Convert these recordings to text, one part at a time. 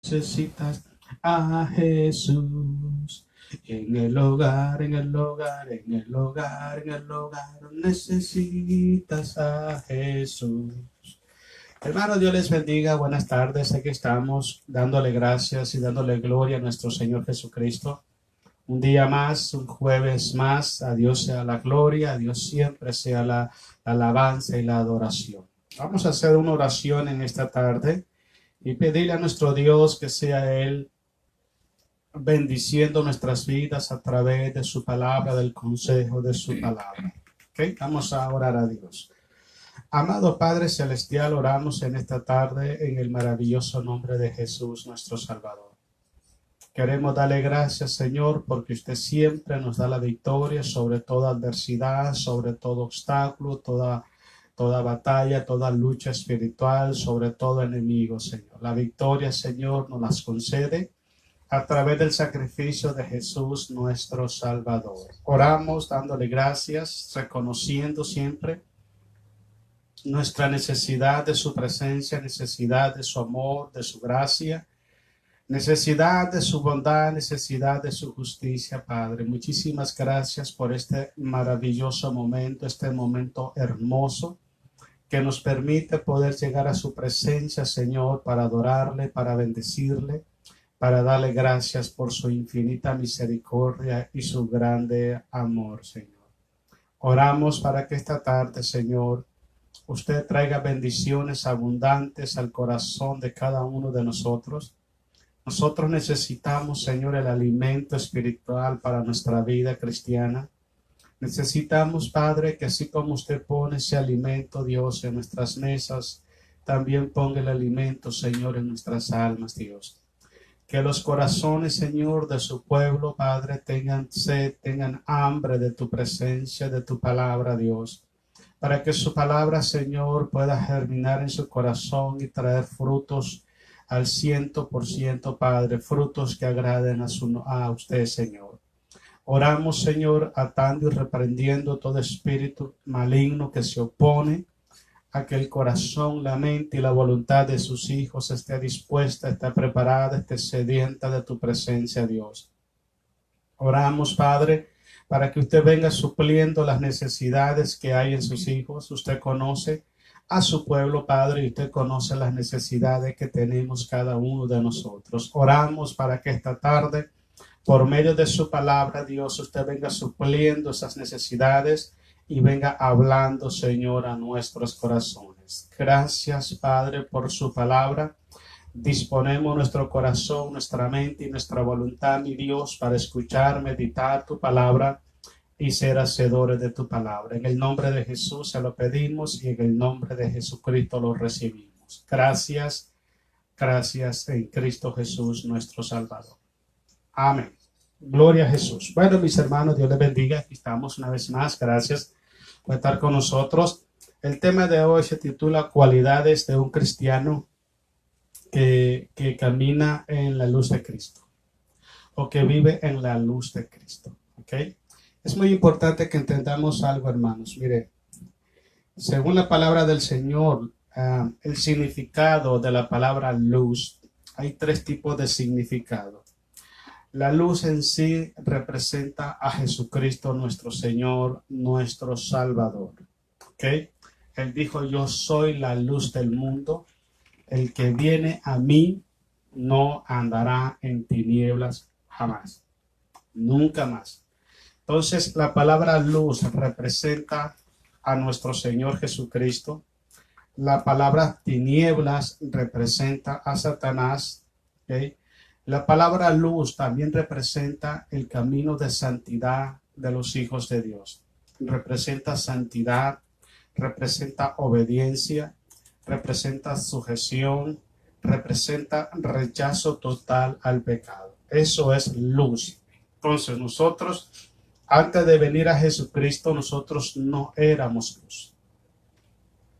Necesitas a Jesús en el hogar, en el hogar, en el hogar, en el hogar. Necesitas a Jesús. Hermano, Dios les bendiga. Buenas tardes. Aquí estamos dándole gracias y dándole gloria a nuestro Señor Jesucristo. Un día más, un jueves más. A Dios sea la gloria, a Dios siempre sea la alabanza y la adoración. Vamos a hacer una oración en esta tarde y pedirle a nuestro Dios que sea Él bendiciendo nuestras vidas a través de su palabra, del consejo de su palabra. ¿Okay? Vamos a orar a Dios. Amado Padre Celestial, oramos en esta tarde en el maravilloso nombre de Jesús, nuestro Salvador. Queremos darle gracias, Señor, porque usted siempre nos da la victoria sobre toda adversidad, sobre todo obstáculo, toda batalla, toda lucha espiritual, sobre todo enemigo, Señor. La victoria, Señor, nos las concede a través del sacrificio de Jesús, nuestro Salvador. Oramos dándole gracias, reconociendo siempre nuestra necesidad de su presencia, necesidad de su amor, de su gracia, necesidad de su bondad, necesidad de su justicia, Padre. Muchísimas gracias por este maravilloso momento, este momento hermoso que nos permite poder llegar a su presencia, Señor, para adorarle, para bendecirle, para darle gracias por su infinita misericordia y su grande amor, Señor. Oramos para que esta tarde, Señor, usted traiga bendiciones abundantes al corazón de cada uno de nosotros. Nosotros necesitamos, Señor, el alimento espiritual para nuestra vida cristiana. Necesitamos, Padre, que así como usted pone ese alimento, Dios, en nuestras mesas, también ponga el alimento, Señor, en nuestras almas, Dios. Que los corazones, Señor, de su pueblo, Padre, tengan sed, tengan hambre de tu presencia, de tu palabra, Dios. Para que su palabra, Señor, pueda germinar en su corazón y traer frutos al 100%, Padre, frutos que agraden a usted, Señor. Oramos, Señor, atando y reprendiendo todo espíritu maligno que se opone a que el corazón, la mente y la voluntad de sus hijos esté dispuesta, esté preparada, esté sedienta de tu presencia, Dios. Oramos, Padre, para que usted venga supliendo las necesidades que hay en sus hijos. Usted conoce a su pueblo, Padre, y usted conoce las necesidades que tenemos cada uno de nosotros. Oramos para que esta tarde, por medio de su palabra, Dios, usted venga supliendo esas necesidades y venga hablando, Señor, a nuestros corazones. Gracias, Padre, por su palabra. Disponemos nuestro corazón, nuestra mente y nuestra voluntad, mi Dios, para escuchar, meditar tu palabra y ser hacedores de tu palabra. En el nombre de Jesús se lo pedimos y en el nombre de Jesucristo lo recibimos. Gracias, gracias en Cristo Jesús, nuestro Salvador. Amén. Gloria a Jesús. Bueno, mis hermanos, Dios les bendiga. Aquí estamos una vez más. Gracias por estar con nosotros. El tema de hoy se titula Cualidades de un cristiano que camina en la luz de Cristo o que vive en la luz de Cristo. ¿Ok? Es muy importante que entendamos algo, hermanos. Mire, según la palabra del Señor, el significado de la palabra luz, hay tres tipos de significado. La luz en sí representa a Jesucristo, nuestro Señor, nuestro Salvador. ¿Ok? Él dijo, yo soy la luz del mundo. El que viene a mí no andará en tinieblas jamás. Nunca más. Entonces, la palabra luz representa a nuestro Señor Jesucristo. La palabra tinieblas representa a Satanás. ¿Okay? La palabra luz también representa el camino de santidad de los hijos de Dios. Representa santidad, representa obediencia, representa sujeción, representa rechazo total al pecado. Eso es luz. Entonces nosotros, antes de venir a Jesucristo, nosotros no éramos luz.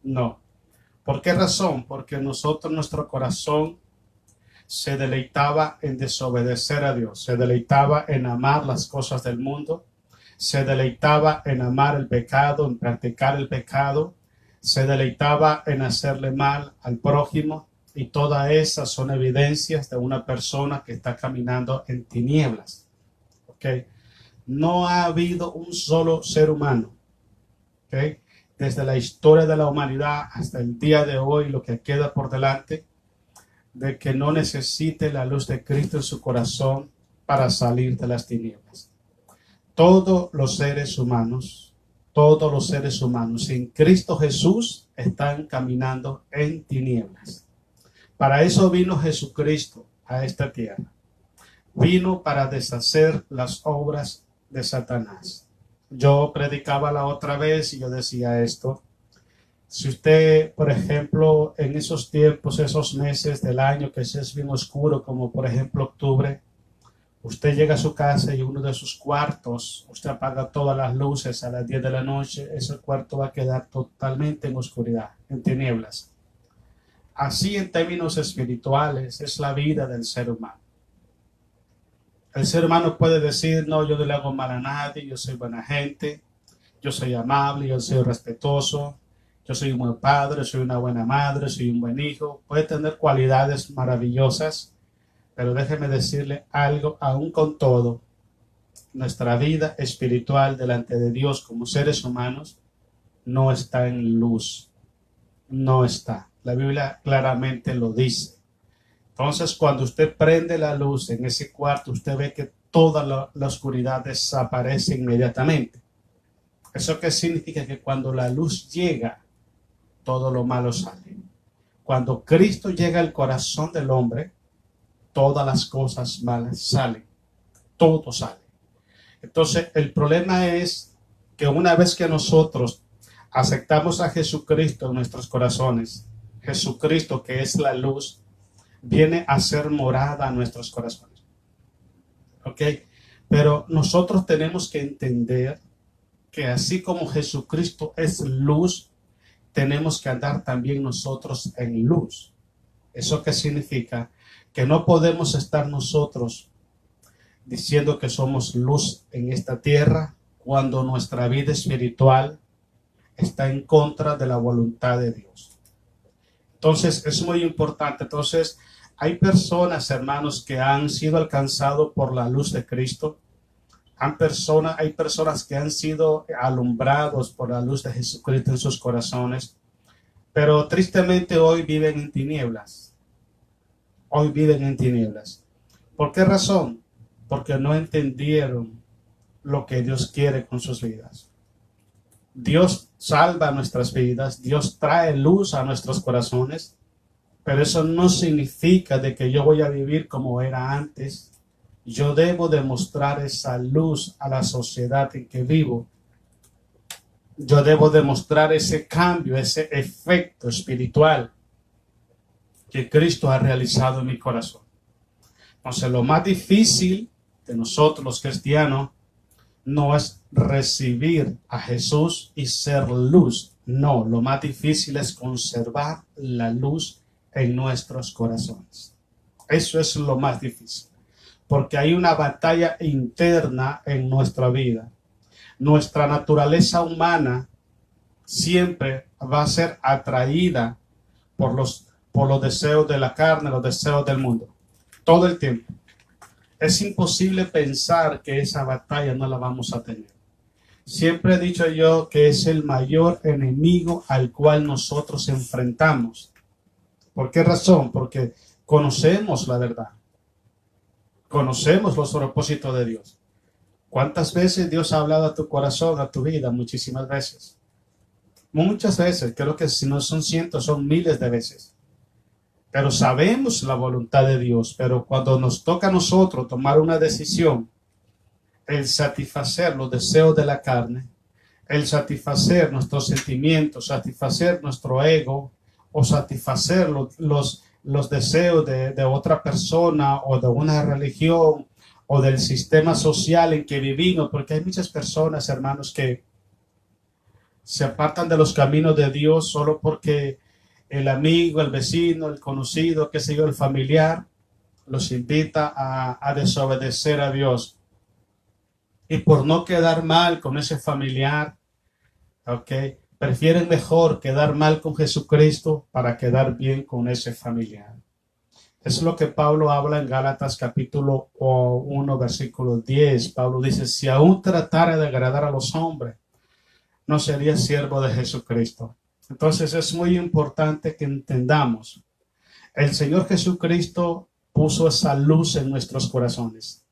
No. ¿Por qué razón? Porque nosotros, nuestro corazón se deleitaba en desobedecer a Dios, se deleitaba en amar las cosas del mundo, se deleitaba en amar el pecado, en practicar el pecado, se deleitaba en hacerle mal al prójimo, y todas esas son evidencias de una persona que está caminando en tinieblas. ¿Okay? No ha habido un solo ser humano, ¿okay?, desde la historia de la humanidad hasta el día de hoy, lo que queda por delante, de que no necesite la luz de Cristo en su corazón para salir de las tinieblas. Todos los seres humanos en Cristo Jesús están caminando en tinieblas. Para eso vino Jesucristo a esta tierra. Vino para deshacer las obras de Satanás. Yo predicaba la otra vez y yo decía esto. Si usted, por ejemplo, en esos tiempos, esos meses del año que es bien oscuro, como por ejemplo octubre, usted llega a su casa y uno de sus cuartos, usted apaga todas las luces a las 10 de la noche, ese cuarto va a quedar totalmente en oscuridad, en tinieblas. Así en términos espirituales es la vida del ser humano. El ser humano puede decir, no, yo no le hago mal a nadie, yo soy buena gente, yo soy amable, yo soy respetuoso, yo soy un buen padre, soy una buena madre, soy un buen hijo. Puede tener cualidades maravillosas, pero déjeme decirle algo, aún con todo, nuestra vida espiritual delante de Dios como seres humanos no está en luz, no está. La Biblia claramente lo dice. Entonces, cuando usted prende la luz en ese cuarto, usted ve que toda la oscuridad desaparece inmediatamente. ¿Eso qué significa? Que cuando la luz llega, todo lo malo sale. Cuando Cristo llega al corazón del hombre, todas las cosas malas salen. Todo sale. Entonces, el problema es que una vez que nosotros aceptamos a Jesucristo en nuestros corazones, Jesucristo, que es la luz, viene a ser morada a nuestros corazones. ¿Ok? Pero nosotros tenemos que entender que así como Jesucristo es luz, tenemos que andar también nosotros en luz. ¿Eso qué significa? Que no podemos estar nosotros diciendo que somos luz en esta tierra cuando nuestra vida espiritual está en contra de la voluntad de Dios. Entonces, es muy importante. Entonces, hay personas, hermanos, que han sido alcanzados por la luz de Cristo. Hay personas que han sido alumbrados por la luz de Jesucristo en sus corazones, pero tristemente hoy viven en tinieblas. Hoy viven en tinieblas. ¿Por qué razón? Porque no entendieron lo que Dios quiere con sus vidas. Dios salva nuestras vidas, Dios trae luz a nuestros corazones, pero eso no significa de que yo voy a vivir como era antes. Yo debo demostrar esa luz a la sociedad en que vivo. Yo debo demostrar ese cambio, ese efecto espiritual que Cristo ha realizado en mi corazón. Entonces, lo más difícil de nosotros los cristianos no es recibir a Jesús y ser luz. No, lo más difícil es conservar la luz en nuestros corazones. Eso es lo más difícil, porque hay una batalla interna en nuestra vida. Nuestra naturaleza humana siempre va a ser atraída por los deseos de la carne, los deseos del mundo, todo el tiempo. Es imposible pensar que esa batalla no la vamos a tener. Siempre he dicho yo que es el mayor enemigo al cual nosotros enfrentamos. ¿Por qué razón? Porque conocemos la verdad. Conocemos los propósitos de Dios. ¿Cuántas veces Dios ha hablado a tu corazón, a tu vida? Muchísimas veces. Muchas veces. Creo que si no son cientos, son miles de veces. Pero sabemos la voluntad de Dios. Pero cuando nos toca a nosotros tomar una decisión, el satisfacer los deseos de la carne, el satisfacer nuestros sentimientos, satisfacer nuestro ego, o satisfacer los deseos de otra persona o de una religión o del sistema social en que vivimos, porque hay muchas personas, hermanos, que se apartan de los caminos de Dios solo porque el amigo, el vecino, el conocido, qué sé yo, el familiar, los invita a desobedecer a Dios. Y por no quedar mal con ese familiar, ¿ok?, Prefieren mejor quedar mal con Jesucristo para quedar bien con ese familiar. Es lo que Pablo habla en Gálatas capítulo 1, versículo 10. Pablo dice, si aún tratara de agradar a los hombres, no sería siervo de Jesucristo. Entonces es muy importante que entendamos, el Señor Jesucristo puso esa luz en nuestros corazones,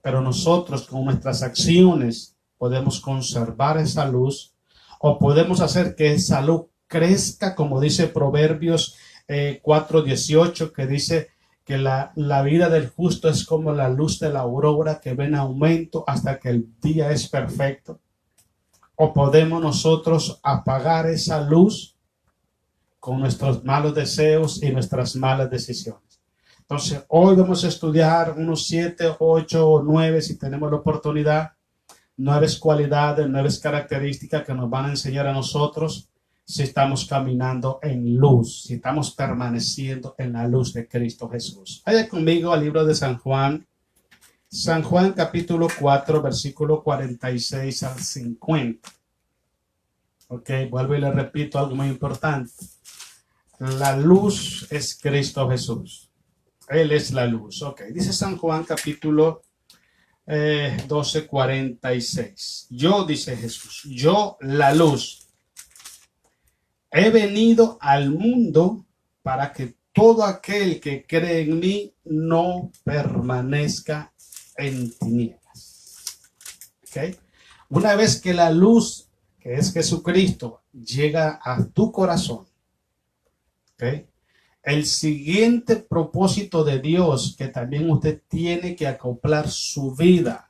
pero nosotros con nuestras acciones podemos conservar esa luz o podemos hacer que esa luz crezca, como dice Proverbios 4:18, que dice que la vida del justo es como la luz de la aurora que ve en aumento hasta que el día es perfecto. O podemos nosotros apagar esa luz con nuestros malos deseos y nuestras malas decisiones. Entonces, hoy vamos a estudiar unos 7, 8 o 9, si tenemos la oportunidad, 9 cualidades, 9 características que nos van a enseñar a nosotros si estamos caminando en luz, si estamos permaneciendo en la luz de Cristo Jesús. Vaya conmigo al libro de San Juan capítulo 4, versículo 46 al 50. Ok, vuelvo y le repito algo muy importante. La luz es Cristo Jesús. Él es la luz. Ok, dice San Juan capítulo 12:46. Yo, dice Jesús, yo la luz, he venido al mundo para que todo aquel que cree en mí no permanezca en tinieblas. ¿Okay? Una vez que la luz, que es Jesucristo, llega a tu corazón, ¿okay? El siguiente propósito de Dios que también usted tiene que acoplar su vida,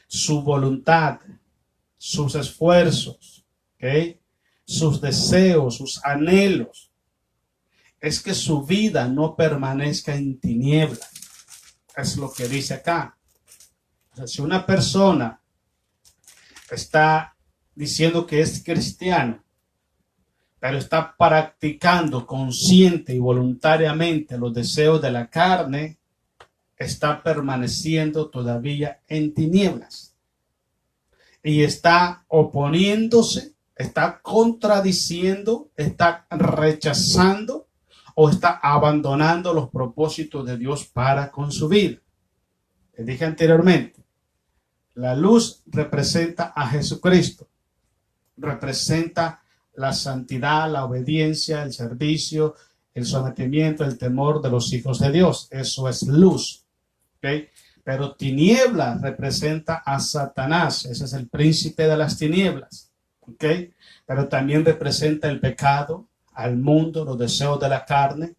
su voluntad, sus esfuerzos, ¿okay? Sus deseos, sus anhelos, es que su vida no permanezca en tinieblas. Es lo que dice acá. O sea, si una persona está diciendo que es cristiano, pero está practicando consciente y voluntariamente los deseos de la carne, está permaneciendo todavía en tinieblas. Y está oponiéndose, está contradiciendo, está rechazando o está abandonando los propósitos de Dios para con su vida. Les dije anteriormente, la luz representa a Jesucristo, representa la santidad, la obediencia, el servicio, el sometimiento, el temor de los hijos de Dios. Eso es luz. ¿Okay? Pero tinieblas representa a Satanás. Ese es el príncipe de las tinieblas. ¿Okay? Pero también representa el pecado, al mundo, los deseos de la carne.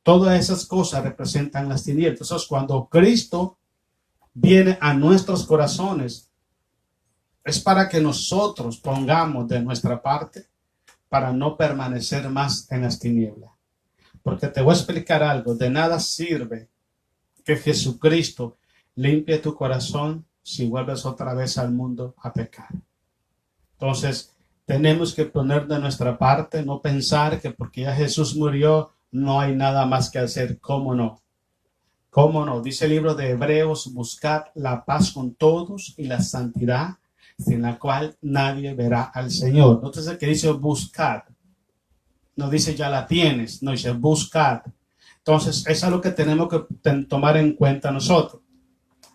Todas esas cosas representan las tinieblas. Entonces, cuando Cristo viene a nuestros corazones, es para que nosotros pongamos de nuestra parte para no permanecer más en las tinieblas. Porque te voy a explicar algo. De nada sirve que Jesucristo limpie tu corazón si vuelves otra vez al mundo a pecar. Entonces, tenemos que poner de nuestra parte, no pensar que porque ya Jesús murió, no hay nada más que hacer. ¿Cómo no? ¿Cómo no? Dice el libro de Hebreos, buscad la paz con todos y la santidad, sin la cual nadie verá al Señor. Entonces, que dice buscad, no dice ya la tienes, no dice buscad. Entonces, eso es lo que tenemos que tomar en cuenta nosotros.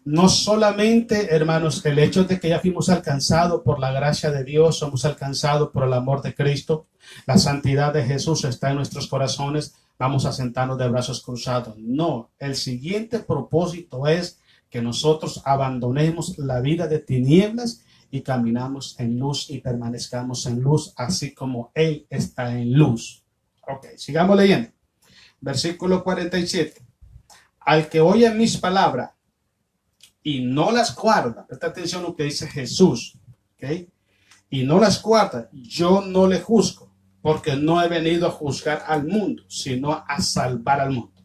No solamente, hermanos, el hecho de que ya fuimos alcanzados por la gracia de Dios, somos alcanzados por el amor de Cristo, la santidad de Jesús está en nuestros corazones, vamos a sentarnos de brazos cruzados. No, el siguiente propósito es que nosotros abandonemos la vida de tinieblas y caminamos en luz y permanezcamos en luz, así como Él está en luz. Ok, sigamos leyendo. Versículo 47. Al que oye mis palabras y no las guarda, presta atención a lo que dice Jesús, ¿okay? Y no las guarda, yo no le juzgo, porque no he venido a juzgar al mundo, sino a salvar al mundo.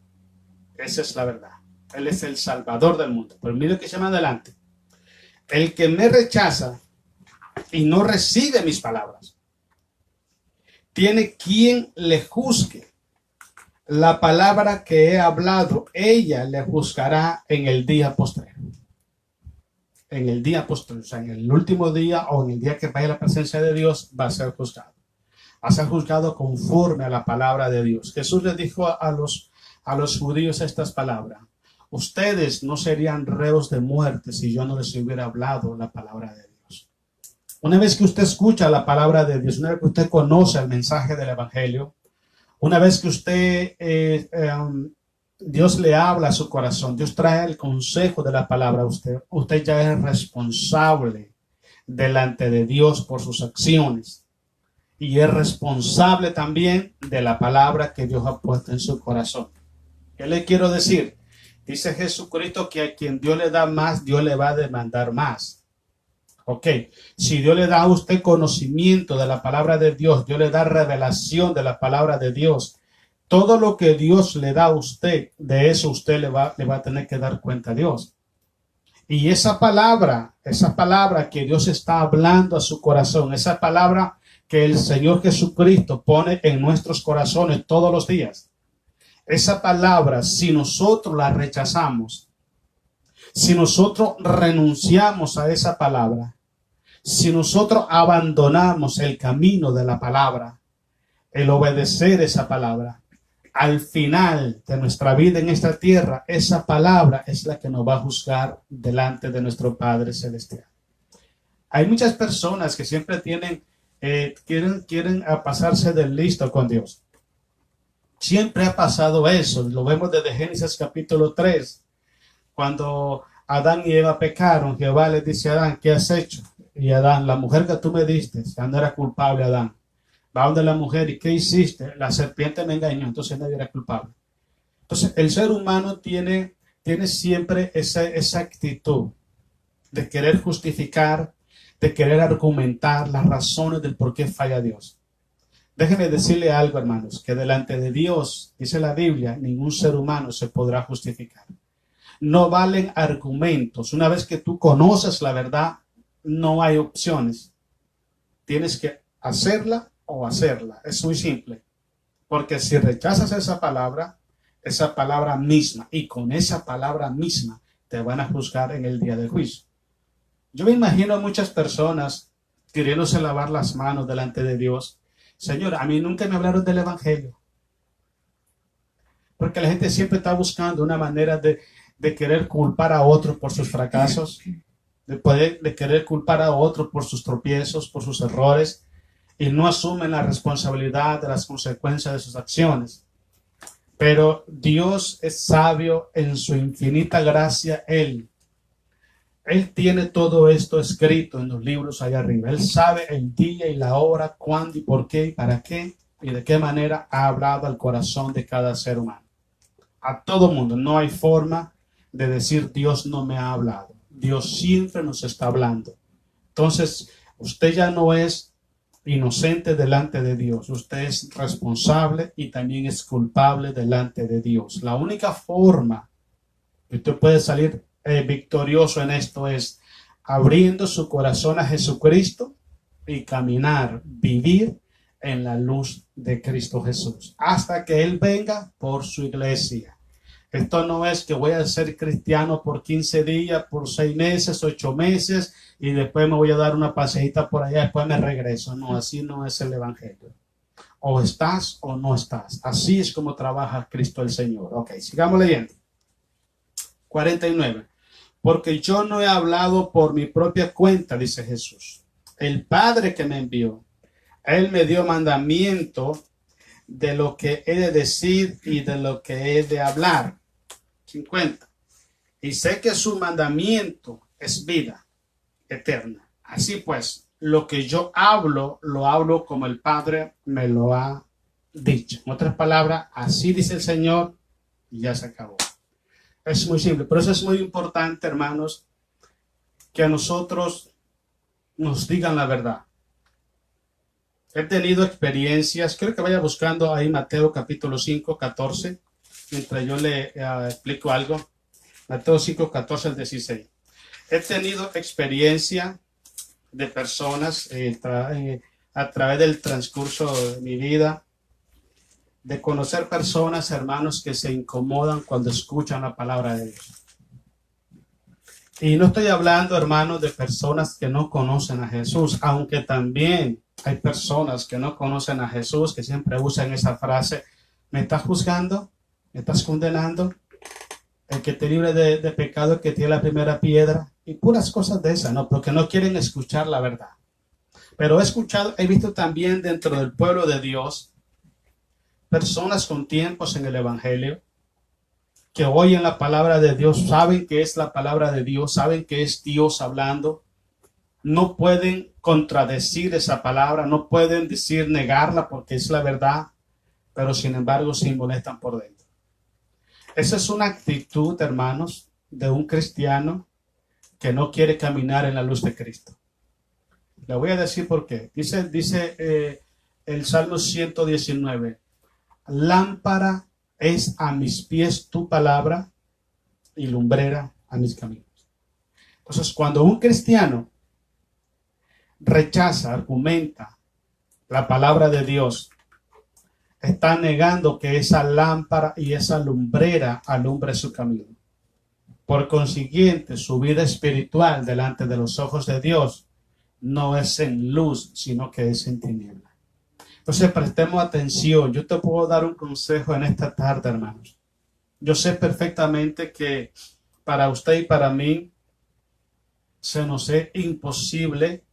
Esa es la verdad. Él es el salvador del mundo. Pero mire que se llama adelante. El que me rechaza y no recibe mis palabras, tiene quien le juzgue. La palabra que he hablado, ella le juzgará en el día postrero. en el día posterior, o sea, en el último día o en el día que vaya a la presencia de Dios, va a ser juzgado. Va a ser juzgado conforme a la palabra de Dios. Jesús les dijo a los judíos estas palabras: ustedes no serían reos de muerte si yo no les hubiera hablado la palabra de Dios. Una vez que usted escucha la palabra de Dios, una vez que usted conoce el mensaje del Evangelio, una vez que usted, Dios le habla a su corazón, Dios trae el consejo de la palabra a usted, usted ya es responsable delante de Dios por sus acciones. Y es responsable también de la palabra que Dios ha puesto en su corazón. ¿Qué le quiero decir? Dice Jesucristo que a quien Dios le da más, Dios le va a demandar más. Ok, si Dios le da a usted conocimiento de la palabra de Dios, Dios le da revelación de la palabra de Dios, todo lo que Dios le da a usted, de eso usted le va a tener que dar cuenta a Dios. Y esa palabra que Dios está hablando a su corazón, esa palabra que el Señor Jesucristo pone en nuestros corazones todos los días, esa palabra, si nosotros la rechazamos, si nosotros renunciamos a esa palabra, si nosotros abandonamos el camino de la palabra, el obedecer esa palabra, al final de nuestra vida en esta tierra, esa palabra es la que nos va a juzgar delante de nuestro Padre Celestial. Hay muchas personas que siempre quieren pasarse del listo con Dios. Siempre ha pasado eso. Lo vemos desde Génesis capítulo 3. Cuando Adán y Eva pecaron, Jehová les dice a Adán: ¿qué has hecho? Y Adán: la mujer que tú me diste, ya no era culpable Adán. Va donde la mujer: ¿y qué hiciste? La serpiente me engañó, entonces nadie era culpable. Entonces el ser humano tiene siempre esa actitud de querer justificar, de querer argumentar las razones del por qué falla Dios. Déjenme decirle algo, hermanos, que delante de Dios, dice la Biblia, ningún ser humano se podrá justificar. No valen argumentos. Una vez que tú conoces la verdad, no hay opciones. Tienes que hacerla o hacerla. Es muy simple. Porque si rechazas esa palabra misma, y con esa palabra misma te van a juzgar en el día del juicio. Yo me imagino a muchas personas queriéndose lavar las manos delante de Dios. Señor, a mí nunca me hablaron del Evangelio. Porque la gente siempre está buscando una manera de querer culpar a otros por sus fracasos, de querer culpar a otros por sus tropiezos, por sus errores, y no asumen la responsabilidad de las consecuencias de sus acciones. Pero Dios es sabio en su infinita gracia. Él tiene todo esto escrito en los libros allá arriba. Él sabe el día y la hora, cuándo y por qué y para qué y de qué manera ha hablado al corazón de cada ser humano. A todo mundo. No hay forma de decir Dios no me ha hablado. Dios siempre nos está hablando. Entonces, usted ya no es inocente delante de Dios. Usted es responsable y también es culpable delante de Dios. La única forma que usted puede salir victorioso en esto es abriendo su corazón a Jesucristo y caminar, vivir en la luz de Cristo Jesús hasta que Él venga por su iglesia. Esto no es que voy a ser cristiano por 15 días, por 6 meses, 8 meses y después me voy a dar una paseíta por allá, después me regreso. No, así no es el Evangelio. O estás o no estás. Así es como trabaja Cristo el Señor. Ok, sigamos leyendo. 49. Porque yo no he hablado por mi propia cuenta, dice Jesús. El Padre que me envió, Él me dio mandamiento de lo que he de decir y de lo que he de hablar. 50. Y sé que su mandamiento es vida eterna. Así pues, lo que yo hablo, lo hablo como el Padre me lo ha dicho. En otras palabras, así dice el Señor y ya se acabó. Es muy simple. Por eso es muy importante, hermanos, que a nosotros nos digan la verdad. He tenido experiencias, creo que vaya buscando ahí Mateo capítulo 5, 14, mientras yo le explico algo. Mateo 5, 14 al 16. He tenido experiencia de personas a través del transcurso de mi vida, de conocer personas, hermanos, que se incomodan cuando escuchan la palabra de Dios. Y no estoy hablando, hermanos, de personas que no conocen a Jesús, aunque también hay personas que no conocen a Jesús, que siempre usan esa frase: ¿me estás juzgando? ¿Me estás condenando? El que te libre de pecado, el que tiene la primera piedra, y puras cosas de esas, ¿no? Porque no quieren escuchar la verdad. Pero he visto también dentro del pueblo de Dios personas con tiempos en el Evangelio que oyen la palabra de Dios, saben que es la palabra de Dios, saben que es Dios hablando, no pueden contradecir esa palabra, no pueden decir negarla porque es la verdad, pero sin embargo se molestan por dentro. Esa es una actitud, hermanos, de un cristiano que no quiere caminar en la luz de Cristo. Le voy a decir por qué. Dice el Salmo 119, lámpara es a mis pies tu palabra y lumbrera a mis caminos. Entonces, cuando un cristiano rechaza, argumenta la palabra de Dios, está negando que esa lámpara y esa lumbrera alumbre su camino. Por consiguiente, su vida espiritual delante de los ojos de Dios no es en luz, sino que es en tiniebla. Entonces, prestemos atención. Yo te puedo dar un consejo en esta tarde, hermanos. Yo sé perfectamente que para usted y para mí se nos es imposible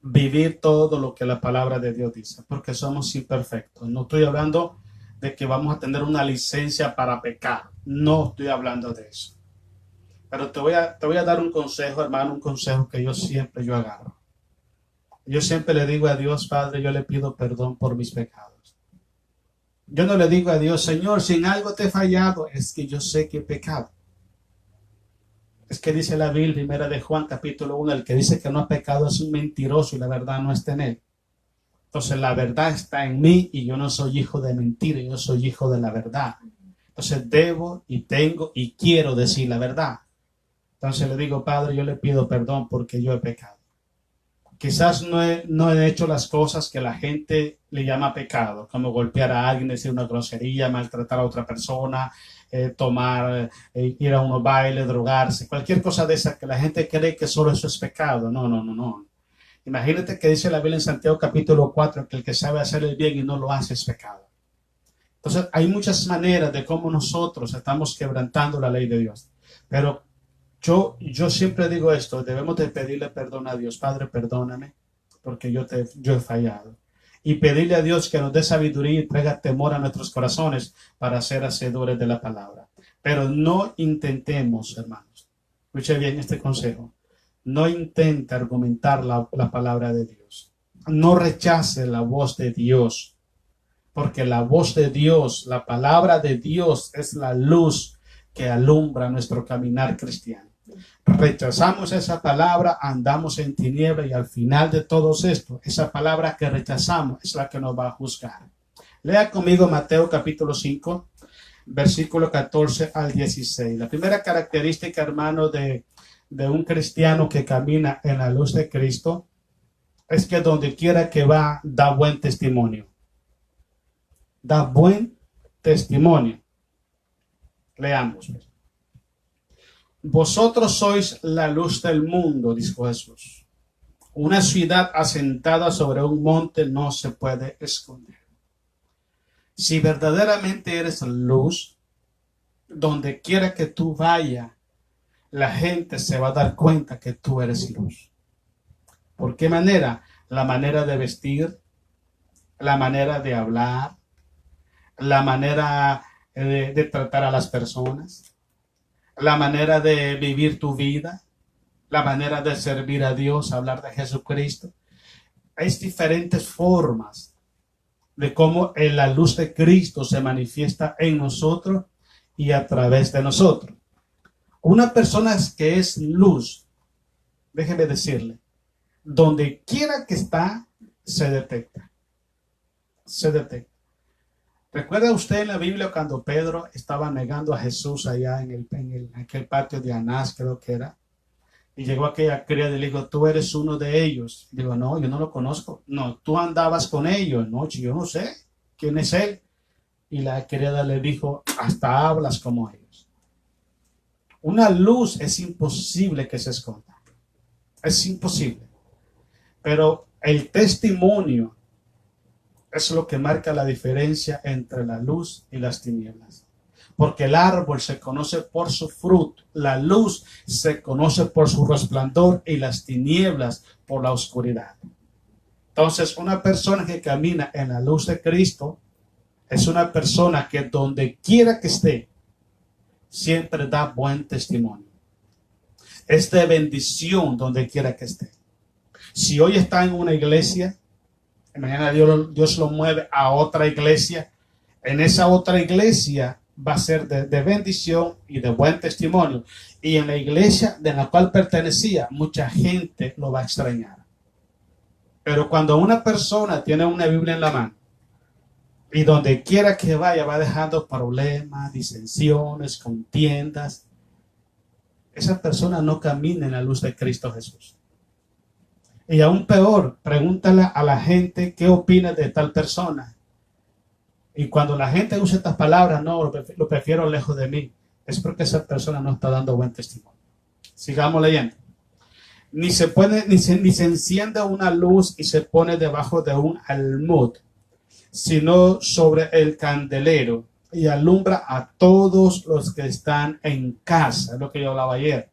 vivir todo lo que la palabra de Dios dice, porque somos imperfectos. No estoy hablando de que vamos a tener una licencia para pecar. No estoy hablando de eso. Pero te voy a dar un consejo, hermano, un consejo que yo siempre agarro. Yo siempre le digo a Dios, Padre, yo le pido perdón por mis pecados. Yo no le digo a Dios, Señor, si en algo te he fallado, es que yo sé que he pecado. Es que dice la Biblia, primera de Juan, capítulo 1, el que dice que no ha pecado es un mentiroso y la verdad no está en él. Entonces la verdad está en mí y yo no soy hijo de mentira, yo soy hijo de la verdad. Entonces debo y tengo y quiero decir la verdad. Entonces le digo, Padre, yo le pido perdón porque yo he pecado. Quizás no he hecho las cosas que la gente le llama pecado, como golpear a alguien, decir una grosería, maltratar a otra persona, tomar, ir a unos bailes, drogarse, cualquier cosa de esa que la gente cree que solo eso es pecado. No. Imagínate que dice la Biblia en Santiago capítulo 4 que el que sabe hacer el bien y no lo hace es pecado. Entonces hay muchas maneras de cómo nosotros estamos quebrantando la ley de Dios. Pero yo siempre digo esto, debemos de pedirle perdón a Dios. Padre, perdóname, porque yo he fallado. Y pedirle a Dios que nos dé sabiduría y traiga temor a nuestros corazones para ser hacedores de la palabra. Pero no intentemos, hermanos, escuche bien este consejo, no intente argumentar la palabra de Dios. No rechace la voz de Dios, porque la voz de Dios, la palabra de Dios es la luz que alumbra nuestro caminar cristiano. Rechazamos esa palabra, andamos en tiniebla y al final de todo esto, esa palabra que rechazamos es la que nos va a juzgar. Lea conmigo Mateo capítulo 5, versículo 14 al 16. La primera característica, hermano, de un cristiano que camina en la luz de Cristo es que donde quiera que va, da buen testimonio. Da buen testimonio. Leamos. Vosotros sois la luz del mundo, dijo Jesús. Una ciudad asentada sobre un monte no se puede esconder. Si verdaderamente eres luz, donde quiera que tú vayas, la gente se va a dar cuenta que tú eres luz. ¿Por qué manera? La manera de vestir, la manera de hablar, la manera de tratar a las personas, la manera de vivir tu vida, la manera de servir a Dios, hablar de Jesucristo. Hay diferentes formas de cómo la luz de Cristo se manifiesta en nosotros y a través de nosotros. Una persona que es luz, déjeme decirle, donde quiera que está, se detecta. Se detecta. ¿Recuerda usted en la Biblia cuando Pedro estaba negando a Jesús allá en aquel patio de Anás, creo que era? Y llegó aquella criada y le dijo, tú eres uno de ellos. Digo, no, yo no lo conozco. No, tú andabas con ellos. No, yo no sé quién es él. Y la criada le dijo, hasta hablas como ellos. Una luz es imposible que se esconda. Es imposible. Pero el testimonio es lo que marca la diferencia entre la luz y las tinieblas. Porque el árbol se conoce por su fruto, la luz se conoce por su resplandor y las tinieblas por la oscuridad. Entonces, una persona que camina en la luz de Cristo es una persona que donde quiera que esté, siempre da buen testimonio. Es de bendición donde quiera que esté. Si hoy está en una iglesia, mañana Dios lo mueve a otra iglesia, en esa otra iglesia va a ser de bendición y de buen testimonio. Y en la iglesia de la cual pertenecía, mucha gente lo va a extrañar. Pero cuando una persona tiene una Biblia en la mano y donde quiera que vaya va dejando problemas, disensiones, contiendas, esa persona no camina en la luz de Cristo Jesús. Y aún peor, pregúntale a la gente qué opina de tal persona. Y cuando la gente usa estas palabras, no, lo prefiero lejos de mí, es porque esa persona no está dando buen testimonio. Sigamos leyendo. Ni se enciende una luz y se pone debajo de un almud, sino sobre el candelero y alumbra a todos los que están en casa. Es lo que yo hablaba ayer.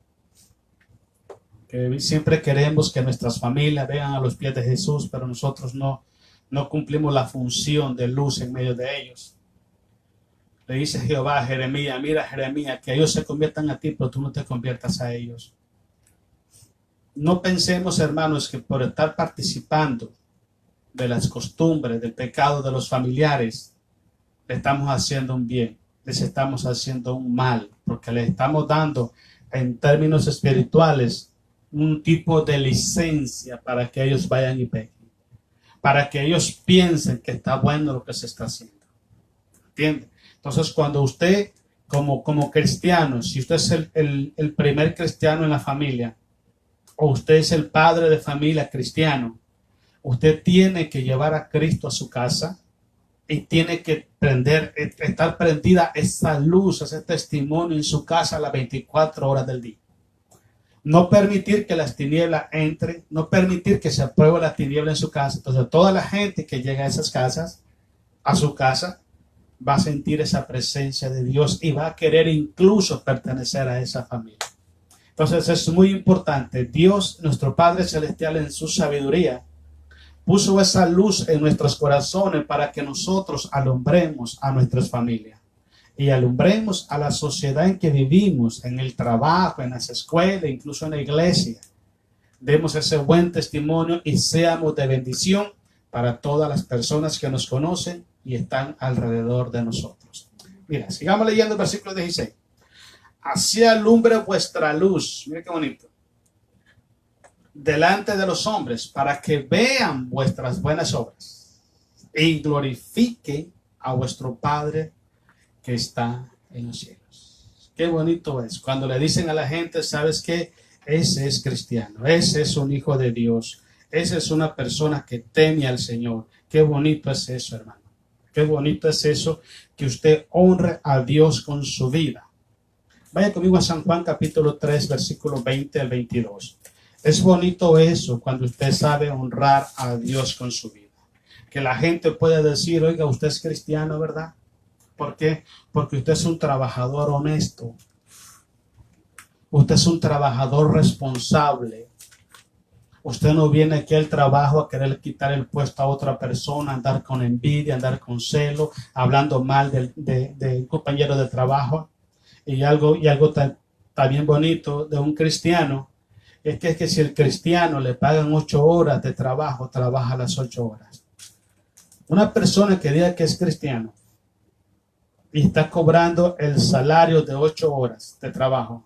Que siempre queremos que nuestras familias vean a los pies de Jesús, pero nosotros no cumplimos la función de luz en medio de ellos. Le dice Jehová a Jeremías, mira Jeremías, que ellos se conviertan a ti, pero tú no te conviertas a ellos. No pensemos, hermanos, que por estar participando de las costumbres, del pecado de los familiares, le estamos haciendo un bien, les estamos haciendo un mal, porque le estamos dando, en términos espirituales, un tipo de licencia para que ellos vayan y pequen, para que ellos piensen que está bueno lo que se está haciendo. ¿Entiende? Entonces, cuando usted, como cristiano, si usted es el primer cristiano en la familia, o usted es el padre de familia cristiano, usted tiene que llevar a Cristo a su casa y tiene que estar prendida esa luz, ese testimonio en su casa a las 24 horas del día. No permitir que las tinieblas entren, no permitir que se apruebe la tiniebla en su casa. Entonces, toda la gente que llega a esas casas, a su casa, va a sentir esa presencia de Dios y va a querer incluso pertenecer a esa familia. Entonces, es muy importante. Dios, nuestro Padre Celestial, en su sabiduría, puso esa luz en nuestros corazones para que nosotros alumbremos a nuestras familias y alumbremos a la sociedad en que vivimos, en el trabajo, en las escuelas, incluso en la iglesia. Demos ese buen testimonio y seamos de bendición para todas las personas que nos conocen y están alrededor de nosotros. Mira, sigamos leyendo el versículo 16. Así alumbre vuestra luz, mira qué bonito, delante de los hombres, para que vean vuestras buenas obras y glorifiquen a vuestro Padre que está en los cielos. Qué bonito es cuando le dicen a la gente, ¿sabes qué? Ese es cristiano, ese es un hijo de Dios, esa es una persona que teme al Señor. Qué bonito es eso, hermano. Qué bonito es eso, que usted honre a Dios con su vida. Vaya conmigo a San Juan capítulo 3, versículo 20 al 22. Es bonito eso cuando usted sabe honrar a Dios con su vida. Que la gente puede decir, oiga, usted es cristiano, ¿verdad? ¿Por qué? Porque usted es un trabajador honesto. Usted es un trabajador responsable. Usted no viene aquí al trabajo a querer quitar el puesto a otra persona, andar con envidia, andar con celo, hablando mal de un compañero de trabajo. Y algo también bonito de un cristiano es que si el cristiano le pagan 8 horas de trabajo, trabaja las 8 horas. Una persona que diga que es cristiano y está cobrando el salario de 8 horas de trabajo,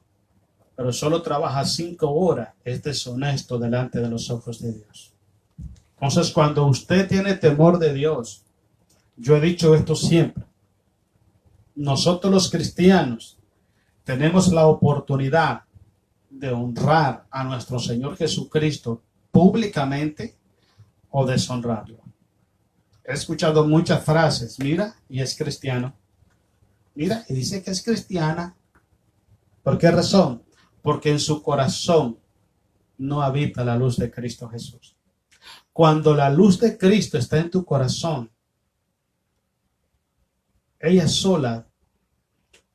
pero solo trabaja 5 horas, es deshonesto delante de los ojos de Dios. Entonces, cuando usted tiene temor de Dios, yo he dicho esto siempre, nosotros los cristianos tenemos la oportunidad de honrar a nuestro Señor Jesucristo públicamente o deshonrarlo. He escuchado muchas frases, mira, y es cristiano. Mira, y dice que es cristiana. ¿Por qué razón? Porque en su corazón no habita la luz de Cristo Jesús. Cuando la luz de Cristo está en tu corazón, ella sola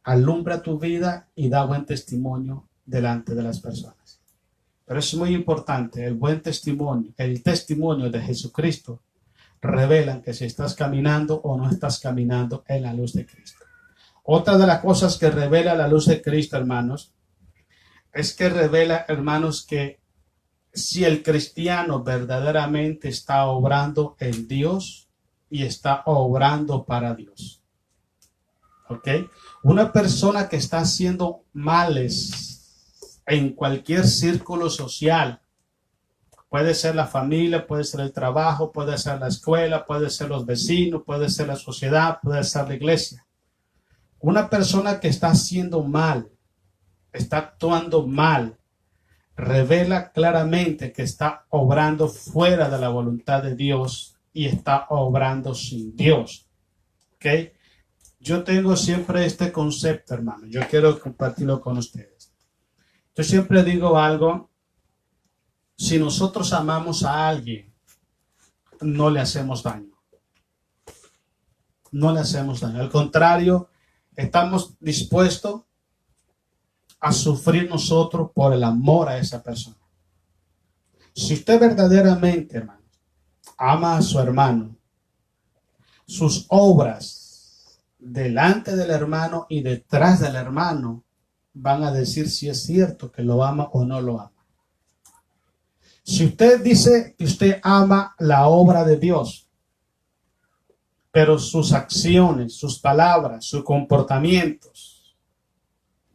alumbra tu vida y da buen testimonio delante de las personas. Pero es muy importante, el buen testimonio, el testimonio de Jesucristo revelan que si estás caminando o no estás caminando en la luz de Cristo. Otra de las cosas que revela la luz de Cristo, hermanos, es que revela, hermanos, que si el cristiano verdaderamente está obrando en Dios y está obrando para Dios. ¿Ok? Una persona que está haciendo males en cualquier círculo social, puede ser la familia, puede ser el trabajo, puede ser la escuela, puede ser los vecinos, puede ser la sociedad, puede ser la iglesia. Una persona que está haciendo mal, está actuando mal, revela claramente que está obrando fuera de la voluntad de Dios y está obrando sin Dios. ¿Ok? Yo tengo siempre este concepto, hermano. Yo quiero compartirlo con ustedes. Yo siempre digo algo. Si nosotros amamos a alguien, no le hacemos daño. No le hacemos daño. Al contrario, estamos dispuestos a sufrir nosotros por el amor a esa persona. Si usted verdaderamente, hermano, ama a su hermano, sus obras delante del hermano y detrás del hermano van a decir si es cierto que lo ama o no lo ama. Si usted dice que usted ama la obra de Dios, pero sus acciones, sus palabras, sus comportamientos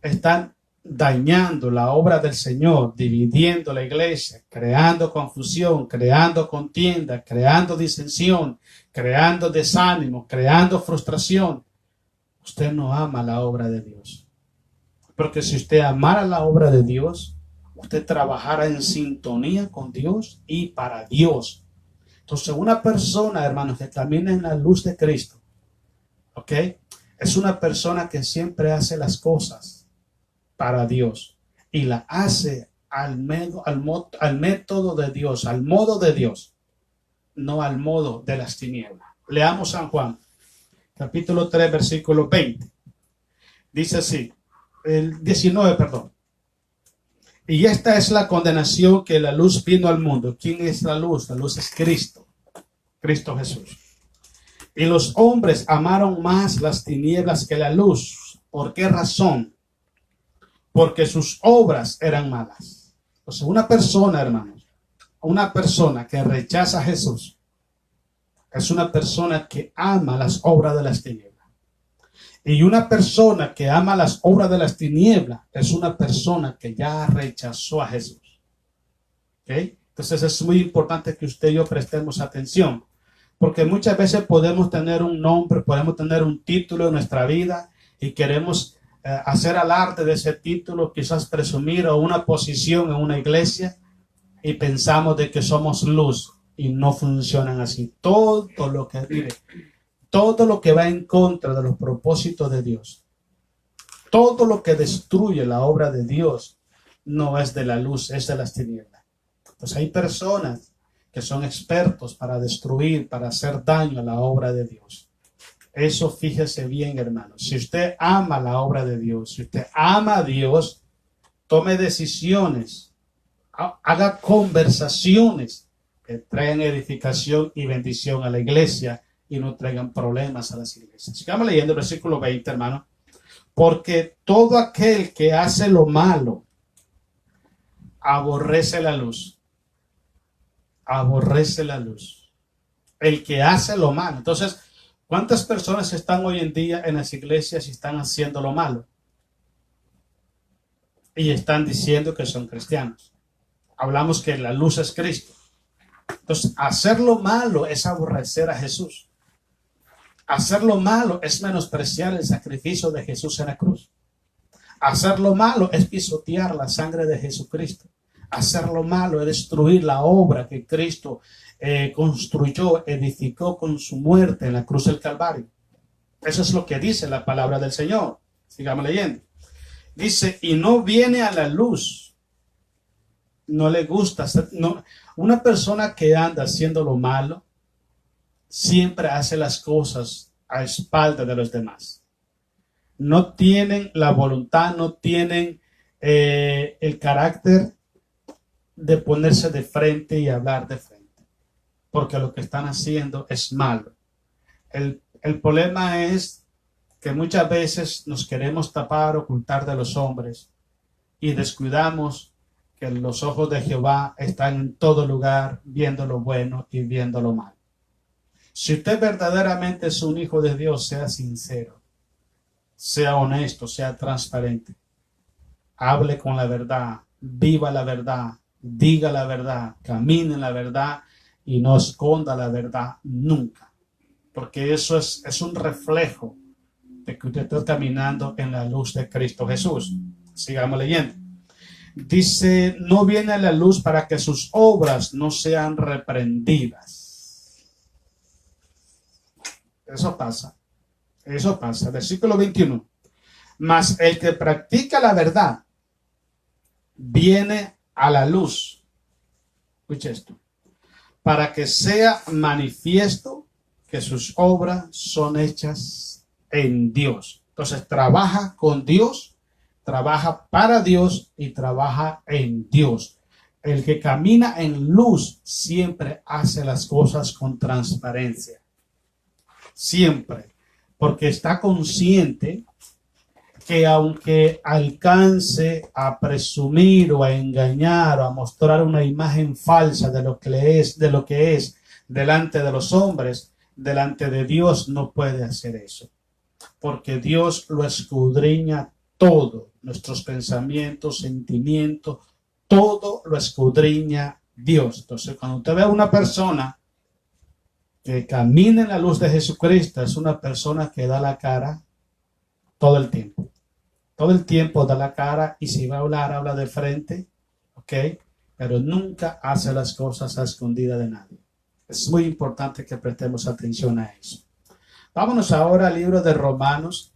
están dañando la obra del Señor, dividiendo la iglesia, creando confusión, creando contienda, creando disensión, creando desánimo, creando frustración, usted no ama la obra de Dios. Porque si usted amara la obra de Dios, usted trabajara en sintonía con Dios y para Dios. Entonces, una persona, hermanos, que camina en la luz de Cristo, ¿ok? Es una persona que siempre hace las cosas para Dios y la hace al método de Dios, al modo de Dios, no al modo de las tinieblas. Leamos San Juan, capítulo 3, versículo 20. Dice así, el 19, perdón. Y esta es la condenación, que la luz vino al mundo. ¿Quién es la luz? La luz es Cristo, Cristo Jesús. Y los hombres amaron más las tinieblas que la luz. ¿Por qué razón? Porque sus obras eran malas. O sea, una persona, hermanos, una persona que rechaza a Jesús es una persona que ama las obras de las tinieblas. Y una persona que ama las obras de las tinieblas es una persona que ya rechazó a Jesús. ¿Okay? Entonces es muy importante que usted y yo prestemos atención, porque muchas veces podemos tener un nombre, podemos tener un título en nuestra vida y queremos hacer alarde de ese título, quizás presumir o una posición en una iglesia y pensamos de que somos luz y no funcionan así. Todo lo que vive, todo lo que va en contra de los propósitos de Dios, todo lo que destruye la obra de Dios, no es de la luz, es de las tinieblas. Pues hay personas que son expertos para destruir, para hacer daño a la obra de Dios. Eso fíjese bien, hermanos. Si usted ama la obra de Dios, si usted ama a Dios, tome decisiones, haga conversaciones que traigan edificación y bendición a la iglesia y no traigan problemas a las iglesias. Sigamos leyendo el versículo 20, hermano. Porque todo aquel que hace lo malo aborrece la luz. Aborrece la luz. El que hace lo malo. Entonces, ¿cuántas personas están hoy en día en las iglesias y están haciendo lo malo? Y están diciendo que son cristianos. Hablamos que la luz es Cristo. Entonces, hacer lo malo es aborrecer a Jesús. Hacer lo malo es menospreciar el sacrificio de Jesús en la cruz. Hacer lo malo es pisotear la sangre de Jesucristo. Hacer lo malo es destruir la obra que Cristo construyó, edificó con su muerte en la cruz del Calvario. Eso es lo que dice la palabra del Señor. Sigamos leyendo. Dice, y no viene a la luz. No le gusta. No, una persona que anda haciendo lo malo, siempre hace las cosas a espaldas de los demás. No tienen la voluntad, no tienen el carácter de ponerse de frente y hablar de frente, porque lo que están haciendo es malo. El problema es que muchas veces nos queremos tapar, ocultar de los hombres y descuidamos que los ojos de Jehová están en todo lugar, viendo lo bueno y viendo lo malo. Si usted verdaderamente es un hijo de Dios, sea sincero, sea honesto, sea transparente, hable con la verdad, viva la verdad, diga la verdad, camine en la verdad y no esconda la verdad nunca, porque eso es un reflejo de que usted está caminando en la luz de Cristo Jesús. Sigamos leyendo. Dice, no viene a la luz para que sus obras no sean reprendidas. Eso pasa. Versículo 21. Mas el que practica la verdad viene a la luz. Escuche esto. Para que sea manifiesto que sus obras son hechas en Dios. Entonces trabaja con Dios, trabaja para Dios y trabaja en Dios. El que camina en luz siempre hace las cosas con transparencia. Siempre. Porque está consciente que aunque alcance a presumir o a engañar o a mostrar una imagen falsa de lo que es delante de los hombres, delante de Dios no puede hacer eso. Porque Dios lo escudriña todo, nuestros pensamientos, sentimientos, todo lo escudriña Dios. Entonces, cuando usted ve a una persona que camina en la luz de Jesucristo, es una persona que da la cara todo el tiempo. Todo el tiempo da la cara y si va a hablar, habla de frente, ¿ok? Pero nunca hace las cosas a escondida de nadie. Es muy importante que prestemos atención a eso. Vámonos ahora al libro de Romanos,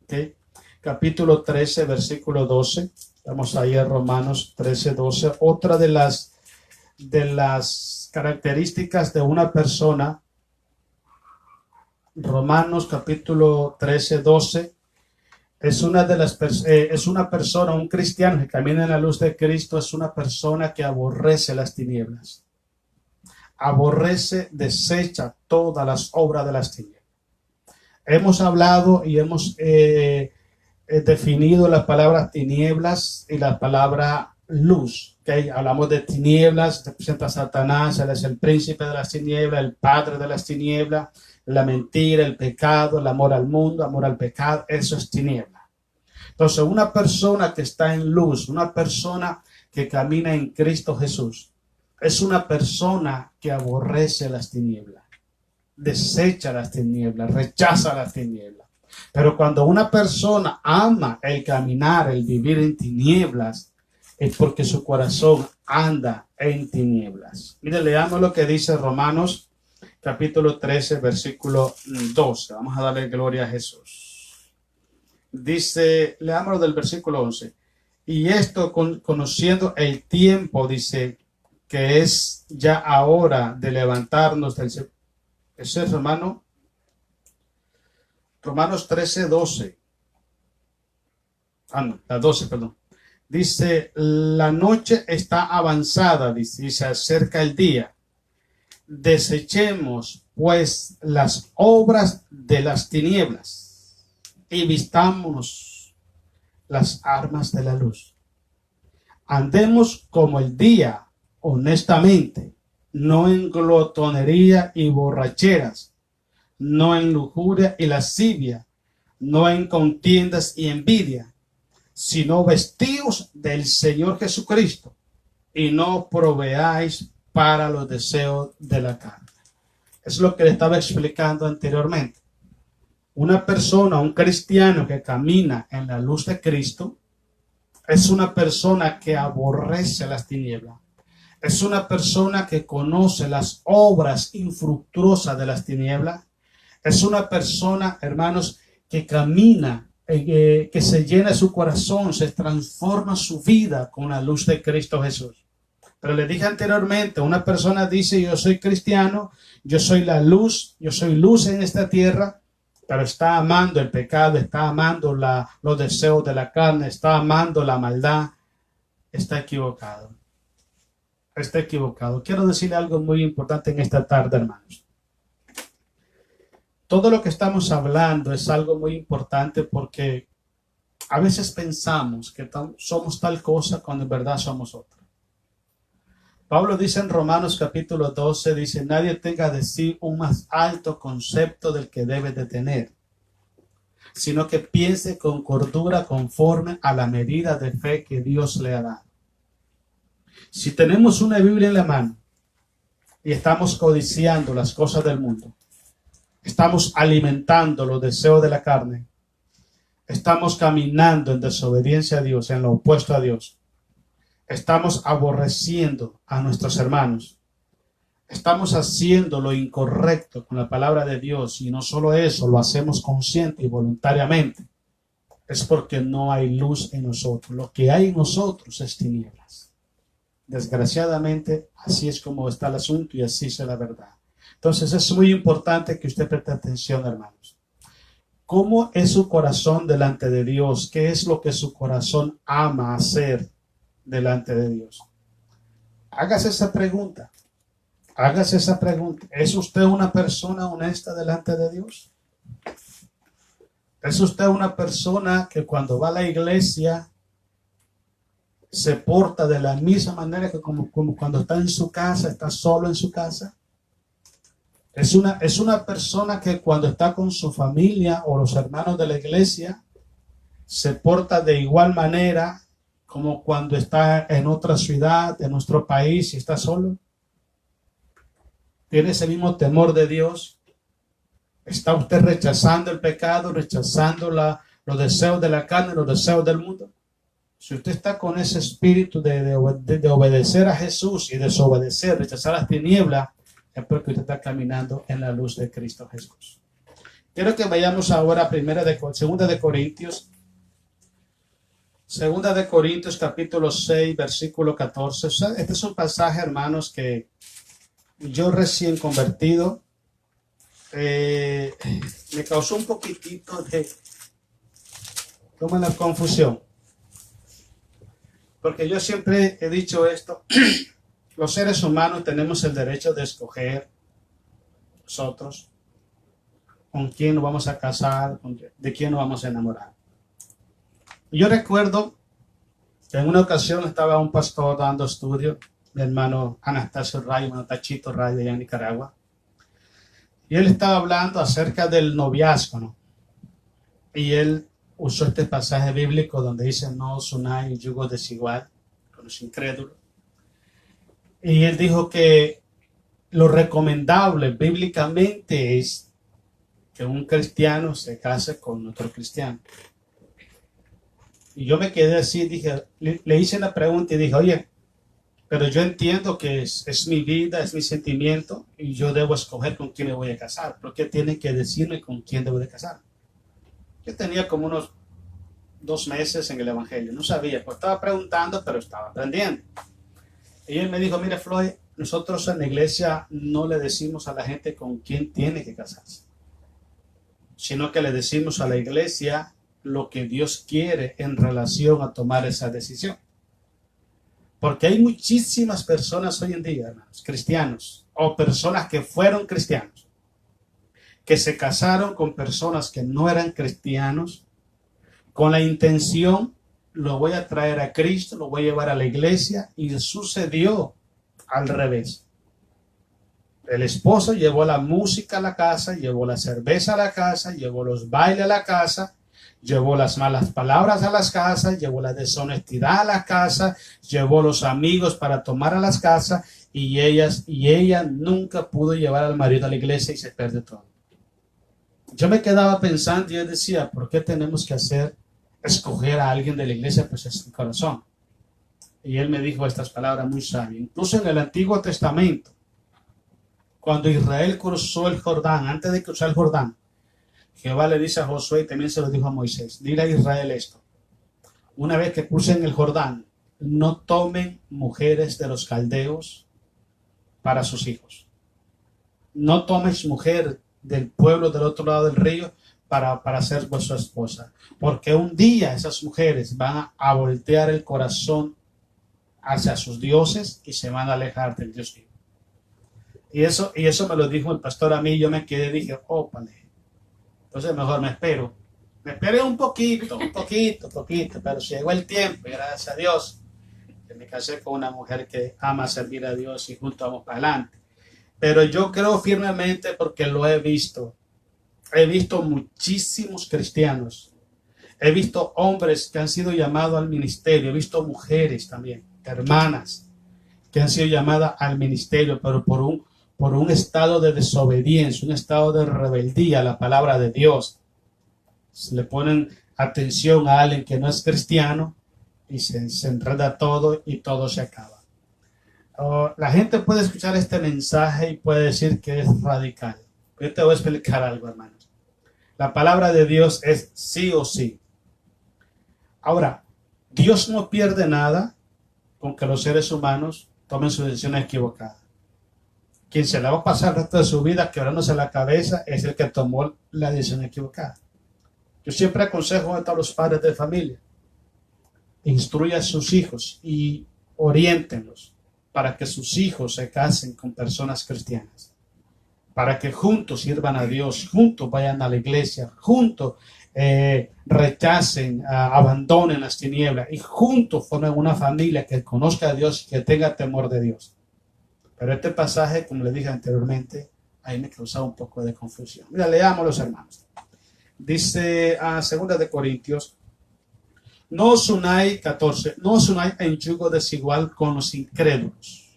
¿okay? Capítulo 13, versículo 12. Vamos ahí a Romanos 13, 12. Otra de las características de una persona, Romanos capítulo 13, 12, es una persona, un cristiano que camina en la luz de Cristo, es una persona que aborrece las tinieblas. Aborrece, desecha todas las obras de las tinieblas. Hemos hablado y hemos definido las palabras tinieblas y la palabra luz. ¿Okay? Hablamos de tinieblas, representa a Satanás, él es el príncipe de las tinieblas, el padre de las tinieblas, la mentira, el pecado, el amor al mundo, amor al pecado, eso es tiniebla. Entonces, una persona que está en luz, una persona que camina en Cristo Jesús, es una persona que aborrece las tinieblas, desecha las tinieblas, rechaza las tinieblas. Pero cuando una persona ama el caminar, el vivir en tinieblas, es porque su corazón anda en tinieblas. Mire, leamos lo que dice Romanos capítulo 13, versículo 12. Vamos a darle gloria a Jesús. Dice, leamos del versículo 11. Y esto conociendo el tiempo, dice, que es ya ahora de levantarnos del... Ese es Romanos 13, 12. No, la 12, perdón. Dice, la noche está avanzada, dice, y se acerca el día. Desechemos, pues, las obras de las tinieblas y vistámonos las armas de la luz. Andemos como el día, honestamente, no en glotonería y borracheras, no en lujuria y lascivia, no en contiendas y envidia, sino vestidos del Señor Jesucristo y no proveáis para los deseos de la carne. Es lo que le estaba explicando anteriormente. Una persona, un cristiano que camina en la luz de Cristo, es una persona que aborrece las tinieblas. Es una persona que conoce las obras infructuosas de las tinieblas. Es una persona, hermanos, que camina que se llena su corazón, se transforma su vida con la luz de Cristo Jesús. Pero le dije anteriormente, una persona dice, yo soy cristiano, yo soy la luz, yo soy luz en esta tierra, pero está amando el pecado, está amando los deseos de la carne, está amando la maldad. Está equivocado. Está equivocado. Quiero decirle algo muy importante en esta tarde, hermanos. Todo lo que estamos hablando es algo muy importante porque a veces pensamos que somos tal cosa cuando en verdad somos otra. Pablo dice en Romanos capítulo 12, dice, nadie tenga de sí un más alto concepto del que debe de tener, sino que piense con cordura conforme a la medida de fe que Dios le ha dado. Si tenemos una Biblia en la mano y estamos codiciando las cosas del mundo, estamos alimentando los deseos de la carne, estamos caminando en desobediencia a Dios, en lo opuesto a Dios, estamos aborreciendo a nuestros hermanos, estamos haciendo lo incorrecto con la palabra de Dios, y no solo eso, lo hacemos consciente y voluntariamente, es porque no hay luz en nosotros. Lo que hay en nosotros es tinieblas. Desgraciadamente, así es como está el asunto y así es la verdad. Entonces es muy importante que usted preste atención, hermanos. ¿Cómo es su corazón delante de Dios? ¿Qué es lo que su corazón ama hacer delante de Dios? Hágase esa pregunta. Hágase esa pregunta. ¿Es usted una persona honesta delante de Dios? ¿Es usted una persona que cuando va a la iglesia se porta de la misma manera que como cuando está en su casa, está solo en su casa? Es una persona que cuando está con su familia o los hermanos de la iglesia se porta de igual manera como cuando está en otra ciudad, en nuestro país y está solo. ¿Tiene ese mismo temor de Dios? ¿Está usted rechazando el pecado, rechazando los deseos de la carne, los deseos del mundo? Si usted está con ese espíritu de obedecer a Jesús y desobedecer, rechazar las tinieblas, es porque usted está caminando en la luz de Cristo Jesús. Quiero que vayamos ahora a Segunda de Corintios capítulo 6, versículo 14. Este es un pasaje, hermanos, que yo recién convertido me causó un poquitito de confusión. Porque yo siempre he dicho esto, los seres humanos tenemos el derecho de escoger nosotros con quién nos vamos a casar, de quién nos vamos a enamorar. Yo recuerdo que en una ocasión estaba un pastor dando estudio, mi hermano Anastasio Rayo, mi hermano Tachito Rayo allá en Nicaragua, y él estaba hablando acerca del noviazgo, ¿no? Y él usó este pasaje bíblico donde dice, no os unáis yugo desigual con los incrédulos. Y él dijo que lo recomendable bíblicamente es que un cristiano se case con otro cristiano. Y yo me quedé así, le hice la pregunta y dije, oye, pero yo entiendo que es mi vida, es mi sentimiento y yo debo escoger con quién me voy a casar. ¿Por qué tienen que decirme con quién debo de casar? Yo tenía como unos 2 meses en el evangelio, no sabía, pues estaba preguntando, pero estaba aprendiendo. Y él me dijo, mire Floyd, nosotros en la iglesia no le decimos a la gente con quién tiene que casarse, sino que le decimos a la iglesia lo que Dios quiere en relación a tomar esa decisión. Porque hay muchísimas personas hoy en día, hermanos, cristianos, o personas que fueron cristianos, que se casaron con personas que no eran cristianos, con la intención, lo voy a traer a Cristo, lo voy a llevar a la iglesia, y sucedió al revés. El esposo llevó la música a la casa, llevó la cerveza a la casa, llevó los bailes a la casa, llevó las malas palabras a las casas, llevó la deshonestidad a la casa, llevó los amigos para tomar a las casas, y ella nunca pudo llevar al marido a la iglesia y se pierde todo. Yo me quedaba pensando y yo decía, ¿por qué tenemos que escoger a alguien de la iglesia? Pues es el corazón. Y él me dijo estas palabras muy sabias. Incluso en el Antiguo Testamento, cuando Israel cruzó el Jordán, antes de cruzar el Jordán, Jehová le dice a Josué y también se lo dijo a Moisés, dile a Israel esto, una vez que crucen el Jordán, no tomen mujeres de los caldeos para sus hijos. No tomes mujer del pueblo del otro lado del río para ser vuestra esposa, porque un día esas mujeres van a voltear el corazón hacia sus dioses y se van a alejar del Dios vivo. Y eso me lo dijo el pastor a mí, yo me quedé y dije, ópale, entonces mejor me espero. Me esperé un poquito, pero llegó el tiempo y gracias a Dios que me casé con una mujer que ama servir a Dios y juntos vamos para adelante. Pero yo creo firmemente porque lo he visto. He visto muchísimos cristianos. He visto hombres que han sido llamados al ministerio. He visto mujeres también, hermanas, que han sido llamadas al ministerio, pero por un estado de desobediencia, un estado de rebeldía a la palabra de Dios. Se le ponen atención a alguien que no es cristiano y se enreda todo y todo se acaba. La gente puede escuchar este mensaje y puede decir que es radical. Yo te voy a explicar algo, hermanos. La palabra de Dios es sí o sí. Ahora, Dios no pierde nada con que los seres humanos tomen sus decisiones equivocadas. Quien se la va a pasar el resto de su vida quebrándose la cabeza es el que tomó la decisión equivocada. Yo siempre aconsejo a todos los padres de familia, instruya a sus hijos y oriéntenlos para que sus hijos se casen con personas cristianas, para que juntos sirvan a Dios, juntos vayan a la iglesia, juntos rechacen, abandonen las tinieblas y juntos formen una familia que conozca a Dios y que tenga temor de Dios. Pero este pasaje, como le dije anteriormente, ahí me causaba un poco de confusión. Mira, leamos los hermanos. Dice a 2 de Corintios, no os unáis, 14, no os unáis en yugo desigual con los incrédulos.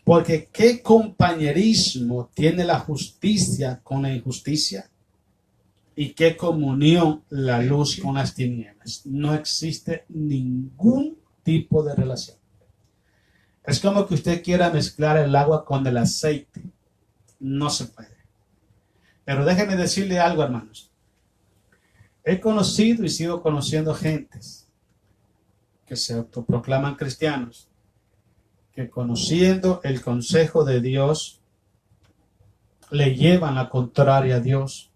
Porque ¿qué compañerismo tiene la justicia con la injusticia? ¿Y qué comunión la luz con las tinieblas? No existe ningún tipo de relación. Es como que usted quiera mezclar el agua con el aceite. No se puede. Pero déjenme decirle algo, hermanos. He conocido y sigo conociendo gentes que se autoproclaman cristianos, que conociendo el consejo de Dios, le llevan la contraria a Dios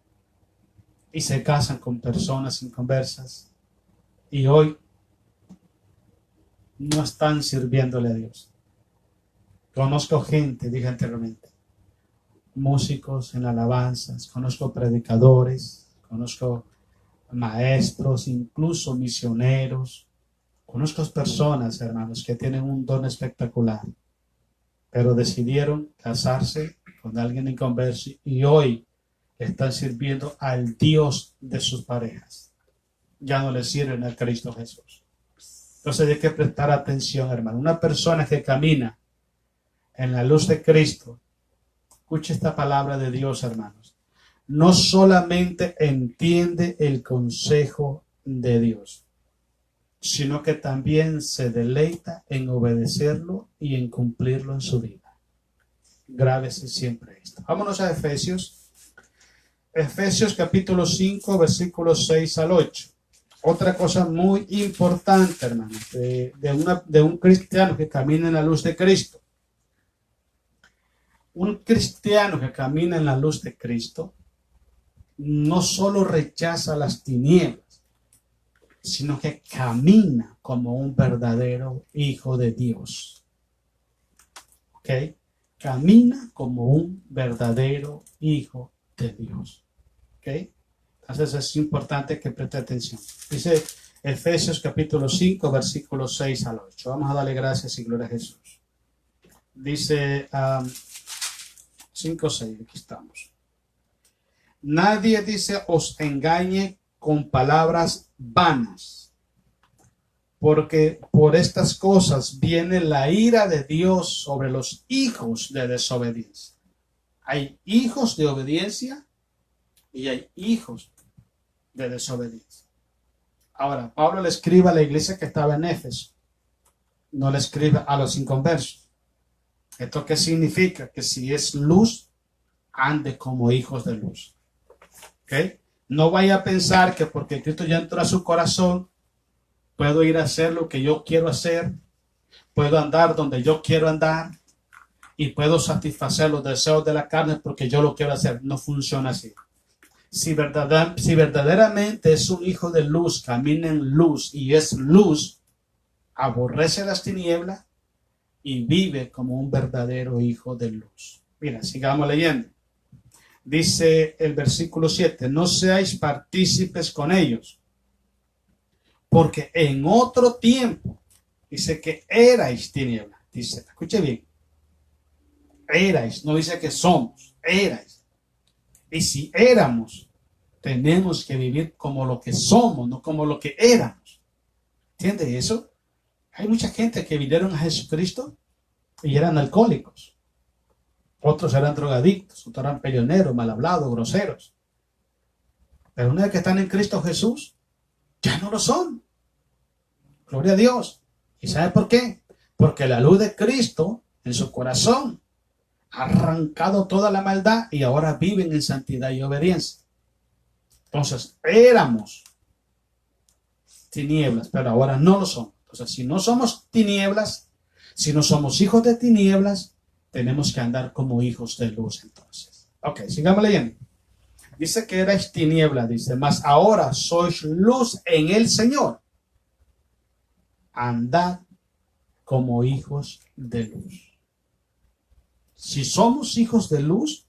y se casan con personas inconversas y hoy no están sirviéndole a Dios. Conozco gente, dije anteriormente, músicos en alabanzas, conozco predicadores, conozco maestros, incluso misioneros. Conozco personas, hermanos, que tienen un don espectacular, pero decidieron casarse con alguien inconverso y hoy están sirviendo al Dios de sus parejas. Ya no le sirven al Cristo Jesús. Entonces hay que prestar atención, hermano. Una persona que camina en la luz de Cristo, escuche esta palabra de Dios, hermanos, no solamente entiende el consejo de Dios, sino que también se deleita en obedecerlo y en cumplirlo en su vida. Grábese siempre esto. Vámonos a Efesios. Efesios capítulo 5, versículos 6 al 8. Otra cosa muy importante, hermano, de un cristiano que camina en la luz de Cristo. Un cristiano que camina en la luz de Cristo no solo rechaza las tinieblas, sino que camina como un verdadero hijo de Dios. ¿Ok? Camina como un verdadero hijo de Dios. ¿Ok? Entonces es importante que preste atención. Dice Efesios capítulo 5, versículos 6 al 8. Vamos a darle gracias y gloria a Jesús. Dice 5, 6, aquí estamos. Nadie, dice, os engañe con palabras vanas, porque por estas cosas viene la ira de Dios sobre los hijos de desobediencia. Hay hijos de obediencia y hay hijos de desobediencia. Ahora, Pablo le escribe a la iglesia que estaba en Éfeso, no le escribe a los inconversos. ¿Esto qué significa? Que si es luz, ande como hijos de luz. ¿Ok? No vaya a pensar que porque Cristo ya entró a su corazón, puedo ir a hacer lo que yo quiero hacer, puedo andar donde yo quiero andar y puedo satisfacer los deseos de la carne porque yo lo quiero hacer. No funciona así. Si verdaderamente es un hijo de luz, camina en luz y es luz, aborrece las tinieblas y vive como un verdadero hijo de luz. Mira, sigamos leyendo. Dice el versículo 7, no seáis partícipes con ellos, porque en otro tiempo, dice que erais tinieblas. Dice, escuche bien, erais, no dice que somos, erais. Y si éramos, tenemos que vivir como lo que somos, no como lo que éramos. ¿Entiende eso? Hay mucha gente que vinieron a Jesucristo y eran alcohólicos. Otros eran drogadictos, otros eran peleoneros, mal hablados, groseros. Pero una vez que están en Cristo Jesús, ya no lo son. Gloria a Dios. ¿Y sabe por qué? Porque la luz de Cristo en su corazón ha arrancado toda la maldad y ahora viven en santidad y obediencia. Entonces, éramos tinieblas, pero ahora no lo somos. Entonces, si no somos tinieblas, si no somos hijos de tinieblas, tenemos que andar como hijos de luz entonces. Ok, sigamos leyendo. Dice que erais tinieblas, dice, mas ahora sois luz en el Señor. Andad como hijos de luz. Si somos hijos de luz,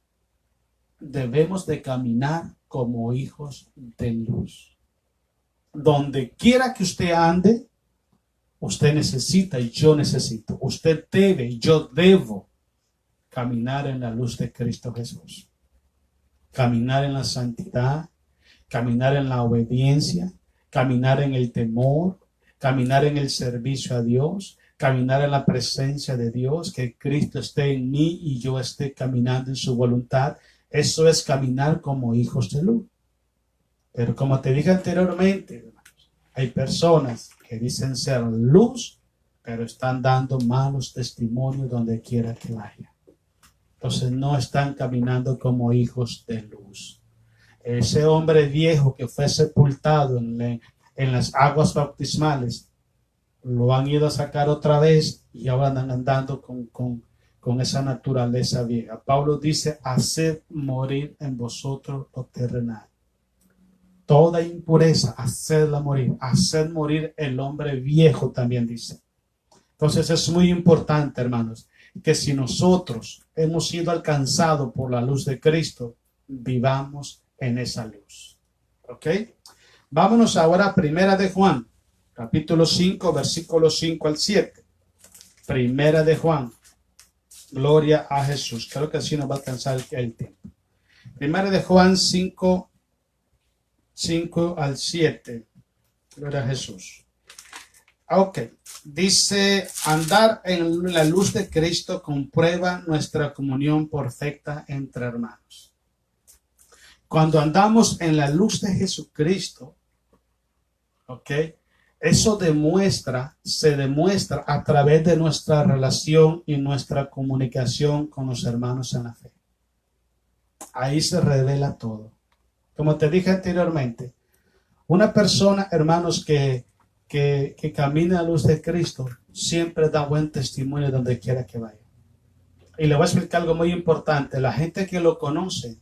debemos de caminar como hijos de luz. Donde quiera que usted ande, usted necesita y yo necesito. Usted debe y yo debo caminar en la luz de Cristo Jesús. Caminar en la santidad, caminar en la obediencia, caminar en el temor, caminar en el servicio a Dios, caminar en la presencia de Dios, que Cristo esté en mí y yo esté caminando en su voluntad. Eso es caminar como hijos de luz. Pero como te dije anteriormente, hay personas que dicen ser luz, pero están dando malos testimonios donde quiera que vayan. Entonces no están caminando como hijos de luz. Ese hombre viejo que fue sepultado en las aguas bautismales, lo han ido a sacar otra vez y ahora andan andando con esa naturaleza vieja. Pablo dice, haced morir en vosotros lo terrenal. Toda impureza, hacedla morir el hombre viejo, también dice. Entonces es muy importante, hermanos, que si nosotros hemos sido alcanzados por la luz de Cristo, vivamos en esa luz. ¿Ok? Vámonos ahora a Primera de Juan, capítulo 5, versículos 5 al 7. Primera de Juan. Gloria a Jesús. Creo que así nos va a alcanzar el tiempo. Primera de Juan 5 al 7. Gloria a Jesús. Ok. Dice, andar en la luz de Cristo comprueba nuestra comunión perfecta entre hermanos. Cuando andamos en la luz de Jesucristo, ok, eso se demuestra a través de nuestra relación y nuestra comunicación con los hermanos en la fe. Ahí se revela todo. Como te dije anteriormente, una persona, hermanos, que camina a la luz de Cristo, siempre da buen testimonio donde quiera que vaya. Y le voy a explicar algo muy importante. La gente que lo conoce,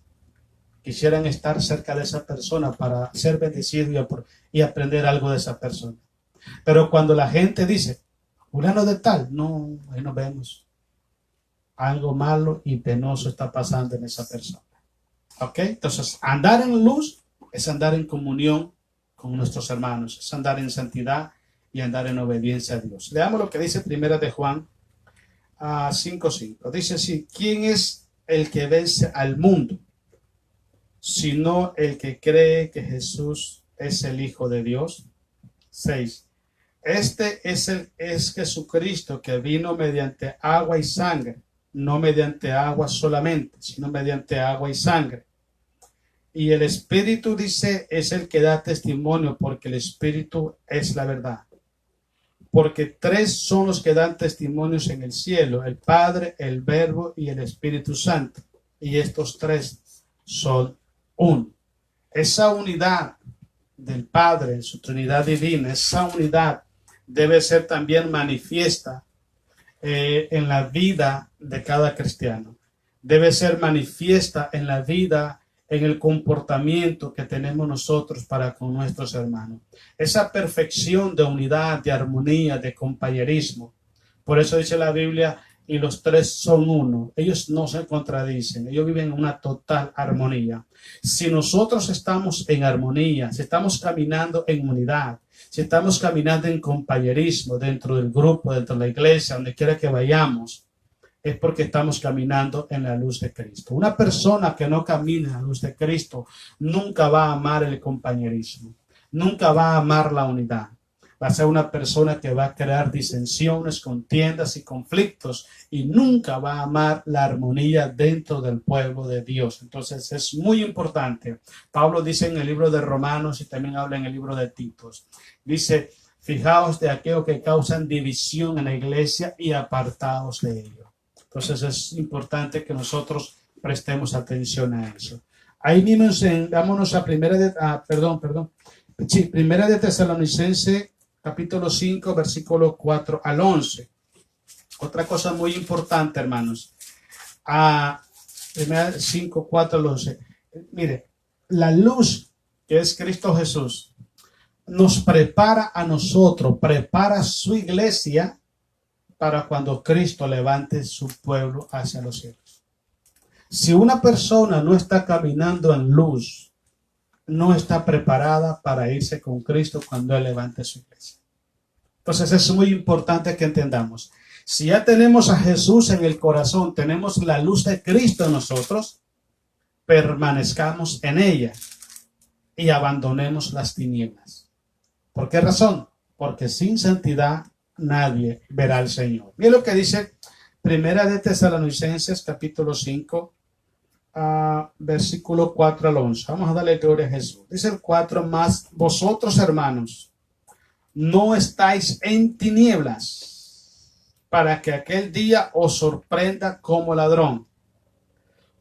quisieran estar cerca de esa persona para ser bendecido y aprender algo de esa persona. Pero cuando la gente dice, fulano de tal, no, ahí nos vemos. Algo malo y penoso está pasando en esa persona. ¿Ok? Entonces, andar en luz es andar en comunión con nuestros hermanos, es andar en santidad y andar en obediencia a Dios. Leamos lo que dice Primera de Juan 5:5. Dice así, ¿quién es el que vence al mundo? Sino el que cree que Jesús es el Hijo de Dios. 6. Este es Jesucristo que vino mediante agua y sangre, no mediante agua solamente, sino mediante agua y sangre. Y el Espíritu, dice, es el que da testimonio, porque el Espíritu es la verdad. Porque 3 son los que dan testimonios en el cielo, el Padre, el Verbo y el Espíritu Santo. Y estos 3 son uno. Esa unidad del Padre en su Trinidad divina, esa unidad debe ser también manifiesta en la vida de cada cristiano. Debe ser manifiesta en la vida, en el comportamiento que tenemos nosotros para con nuestros hermanos. Esa perfección de unidad, de armonía, de compañerismo. Por eso dice la Biblia, y los tres son uno. Ellos no se contradicen, ellos viven en una total armonía. Si nosotros estamos en armonía, si estamos caminando en unidad, si estamos caminando en compañerismo dentro del grupo, dentro de la iglesia, donde quiera que vayamos, es porque estamos caminando en la luz de Cristo. Una persona que no camina en la luz de Cristo nunca va a amar el compañerismo, nunca va a amar la unidad. Va a ser una persona que va a crear disensiones, contiendas y conflictos y nunca va a amar la armonía dentro del pueblo de Dios. Entonces es muy importante. Pablo dice en el libro de Romanos y también habla en el libro de Titos. Dice, fijaos de aquello que causan división en la iglesia y apartaos de ello. Entonces es importante que nosotros prestemos atención a eso. Ahí mismo, vámonos a primera de Tesalonicenses, capítulo 5, versículo 4 al 11. Otra cosa muy importante, hermanos. Primera 5, 4 al 11. Mire, la luz que es Cristo Jesús nos prepara a nosotros, prepara su iglesia para cuando Cristo levante su pueblo hacia los cielos. Si una persona no está caminando en luz, no está preparada para irse con Cristo cuando Él levante su iglesia. Entonces es muy importante que entendamos. Si ya tenemos a Jesús en el corazón, tenemos la luz de Cristo en nosotros, permanezcamos en ella y abandonemos las tinieblas. ¿Por qué razón? Porque sin santidad nadie verá al Señor. Miren lo que dice Primera de Tesalonicenses, capítulo 5, versículo 4 al 11. Vamos a darle gloria a Jesús. Dice el 4, más vosotros, hermanos, no estáis en tinieblas para que aquel día os sorprenda como ladrón,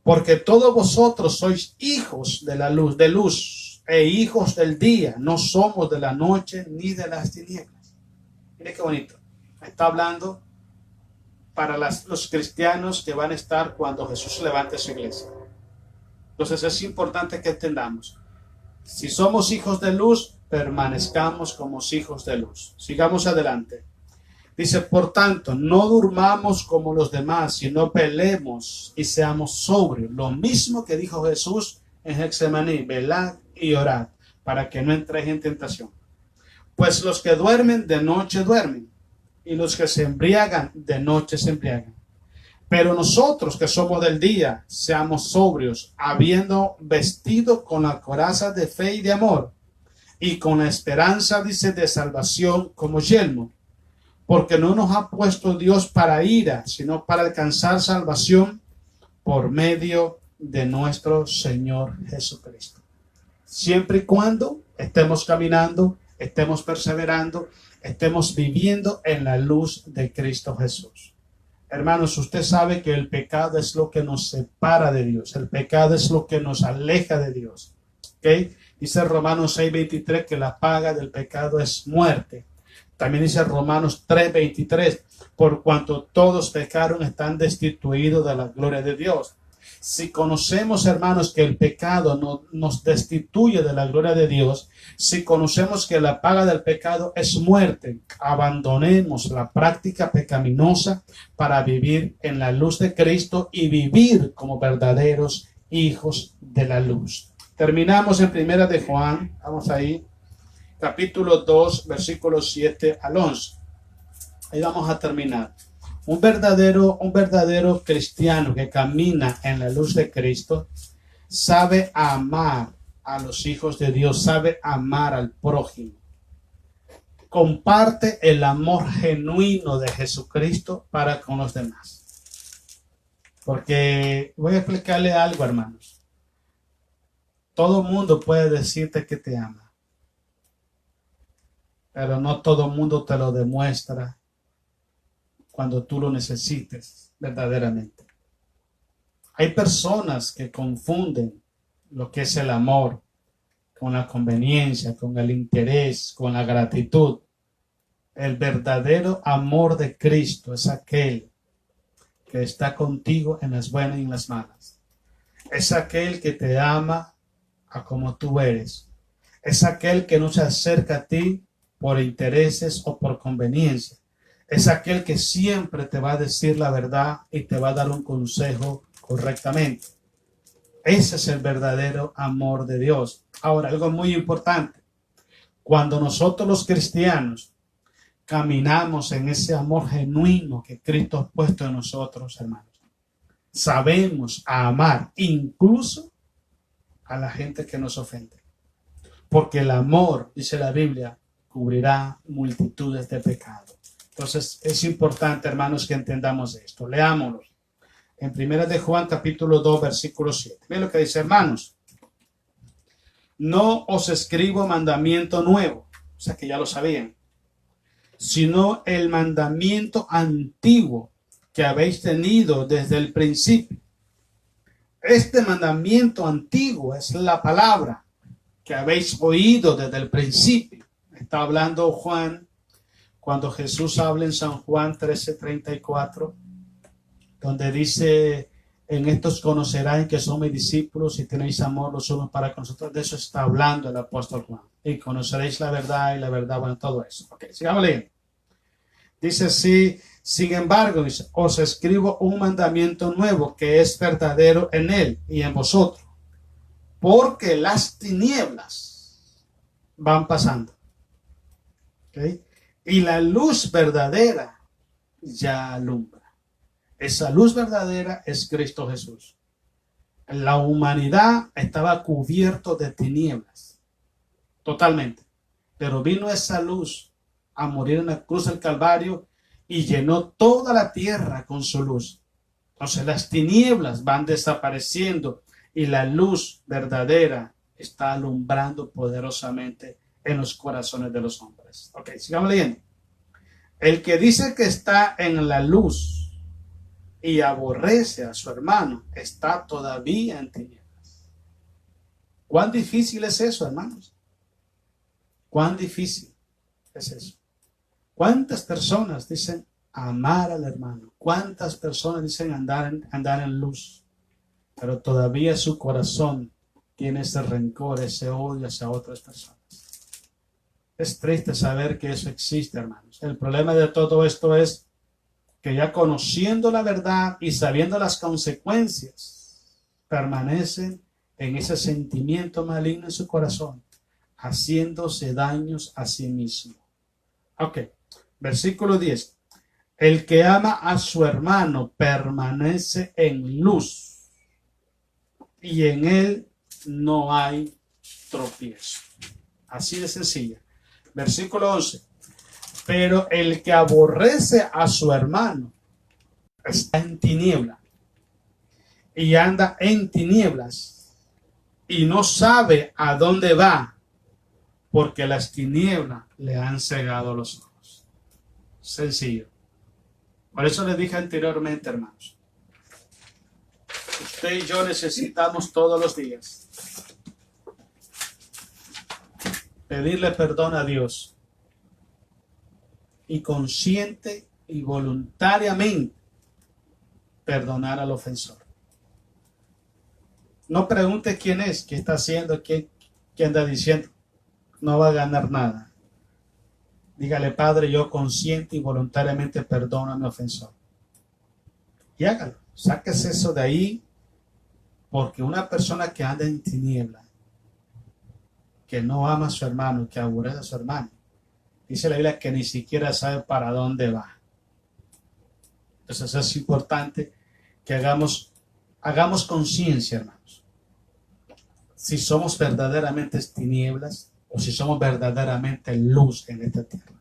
porque todos vosotros sois hijos de la luz e hijos del día, no somos de la noche ni de las tinieblas. Mire qué bonito. Está hablando para los cristianos que van a estar cuando Jesús levante su iglesia. Entonces es importante que entendamos. Si somos hijos de luz, permanezcamos como hijos de luz. Sigamos adelante. Dice, por tanto, no durmamos como los demás, sino velemos y seamos sobrios. Lo mismo que dijo Jesús en Getsemaní, velad y orad, para que no entréis en tentación. Pues los que duermen de noche duermen, y los que se embriagan de noche se embriagan. Pero nosotros que somos del día, seamos sobrios, habiendo vestido con la coraza de fe y de amor, y con la esperanza, dice, de salvación como yelmo. Porque no nos ha puesto Dios para ira, sino para alcanzar salvación por medio de nuestro Señor Jesucristo. Siempre y cuando estemos caminando, estemos perseverando, estemos viviendo en la luz de Cristo Jesús. Hermanos, usted sabe que el pecado es lo que nos separa de Dios. El pecado es lo que nos aleja de Dios. ¿Okay? Dice Romanos 6:23 que la paga del pecado es muerte. También dice Romanos 3:23, por cuanto todos pecaron, están destituidos de la gloria de Dios. Si conocemos, hermanos, que el pecado nos destituye de la gloria de Dios, si conocemos que la paga del pecado es muerte, abandonemos la práctica pecaminosa para vivir en la luz de Cristo y vivir como verdaderos hijos de la luz. Terminamos en primera de Juan, vamos ahí, capítulo 2, versículos 7 al 11. Ahí vamos a terminar. Un verdadero cristiano que camina en la luz de Cristo sabe amar a los hijos de Dios, sabe amar al prójimo. Comparte el amor genuino de Jesucristo para con los demás. Porque voy a explicarle algo, hermanos. Todo mundo puede decirte que te ama, pero no todo mundo te lo demuestra cuando tú lo necesites verdaderamente. Hay personas que confunden lo que es el amor con la conveniencia, con el interés, con la gratitud. El verdadero amor de Cristo es aquel que está contigo en las buenas y en las malas. Es aquel que te ama a como tú eres. Es aquel que no se acerca a ti por intereses o por conveniencia. Es aquel que siempre te va a decir la verdad y te va a dar un consejo correctamente. Ese es el verdadero amor de Dios. Ahora, algo muy importante. Cuando nosotros los cristianos caminamos en ese amor genuino que Cristo ha puesto en nosotros, hermanos, sabemos amar incluso a la gente que nos ofende. Porque el amor, dice la Biblia, cubrirá multitudes de pecados. Entonces es importante, hermanos, que entendamos esto. Leámoslo. En 1 de Juan, capítulo 2, versículo 7. Miren lo que dice, hermanos. No os escribo mandamiento nuevo, o sea que ya lo sabían, sino el mandamiento antiguo que habéis tenido desde el principio. Este mandamiento antiguo es la palabra que habéis oído desde el principio. Está hablando Juan cuando Jesús habla en San Juan 13:34, donde dice, en estos conocerán que son mis discípulos y tenéis amor los unos para con los otros. De eso está hablando el apóstol Juan. Y conoceréis la verdad y la verdad, bueno, todo eso. Ok, sigamos leyendo. Dice así, sin embargo, dice, os escribo un mandamiento nuevo que es verdadero en él y en vosotros, porque las tinieblas van pasando. ¿Okay? Y la luz verdadera ya alumbra. Esa luz verdadera es Cristo Jesús. La humanidad estaba cubierto de tinieblas, totalmente. Pero vino esa luz a morir en la cruz del Calvario y llenó toda la tierra con su luz. Entonces las tinieblas van desapareciendo y la luz verdadera está alumbrando poderosamente en los corazones de los hombres. Ok, sigamos leyendo. El que dice que está en la luz y aborrece a su hermano está todavía en tinieblas. ¿Cuán difícil es eso, hermanos? ¿Cuán difícil es eso? ¿Cuántas personas dicen amar al hermano? ¿Cuántas personas dicen andar en luz? Pero todavía su corazón tiene ese rencor, ese odio hacia otras personas. Es triste saber que eso existe, hermanos. El problema de todo esto es que ya conociendo la verdad y sabiendo las consecuencias, permanecen en ese sentimiento maligno en su corazón, haciéndose daños a sí mismo. Ok, versículo 10. El que ama a su hermano permanece en luz y en él no hay tropiezo. Así de sencilla. Versículo 11. Pero el que aborrece a su hermano está en tiniebla y anda en tinieblas y no sabe a dónde va porque las tinieblas le han cegado los ojos. Sencillo. Por eso les dije anteriormente, hermanos, usted y yo necesitamos todos los días pedirle perdón a Dios y consciente y voluntariamente perdonar al ofensor. No pregunte quién es, qué está haciendo, qué anda diciendo. No va a ganar nada. Dígale, Padre, yo consciente y voluntariamente perdono a mi ofensor. Y hágalo. Sáquese eso de ahí, porque una persona que anda en tiniebla, que no ama a su hermano, que aborrece a su hermano, dice la Biblia que ni siquiera sabe para dónde va. Entonces es importante que hagamos conciencia, hermanos. Si somos verdaderamente tinieblas o si somos verdaderamente luz en esta tierra.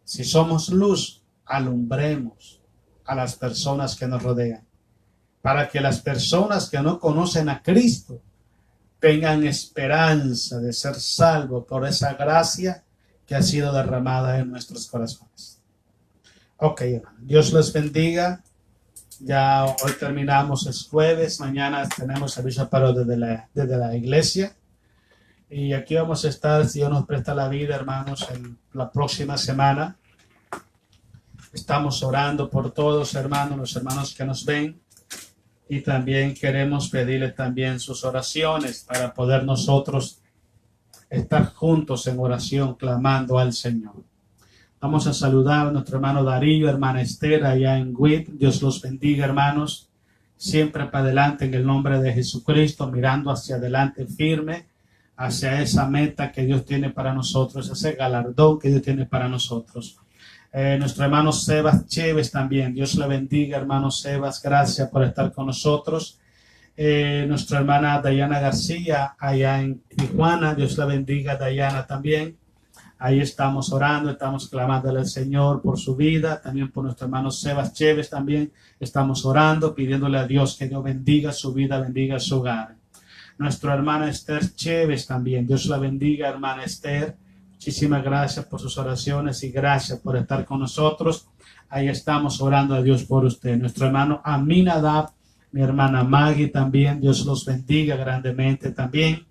Si somos luz, alumbremos a las personas que nos rodean, para que las personas que no conocen a Cristo tengan esperanza de ser salvos por esa gracia que ha sido derramada en nuestros corazones. Ok, hermano. Dios les bendiga. Ya hoy terminamos, es jueves. Mañana tenemos servicio para desde la iglesia. Y aquí vamos a estar, si Dios nos presta la vida, hermanos, en la próxima semana. Estamos orando por todos, hermanos, los hermanos que nos ven. Y también queremos pedirle también sus oraciones para poder nosotros estar juntos en oración, clamando al Señor. Vamos a saludar a nuestro hermano Darío, hermana Esther, allá en WIT. Dios los bendiga, hermanos. Siempre para adelante en el nombre de Jesucristo, mirando hacia adelante firme, hacia esa meta que Dios tiene para nosotros, ese galardón que Dios tiene para nosotros. Nuestro hermano Sebas Chévez también. Dios le bendiga, hermano Sebas. Gracias por estar con nosotros. Nuestra hermana Dayana García, allá en Tijuana. Dios la bendiga, Dayana, también. Ahí estamos orando, estamos clamándole al Señor por su vida, también por nuestro hermano Sebas Chévez también. Estamos orando, pidiéndole a Dios que Dios bendiga su vida, bendiga su hogar. Nuestra hermana Esther Chévez también. Dios la bendiga, hermana Esther. Muchísimas gracias por sus oraciones y gracias por estar con nosotros. Ahí estamos orando a Dios por usted. Nuestro hermano Aminadab, mi hermana Maggie también. Dios los bendiga grandemente también.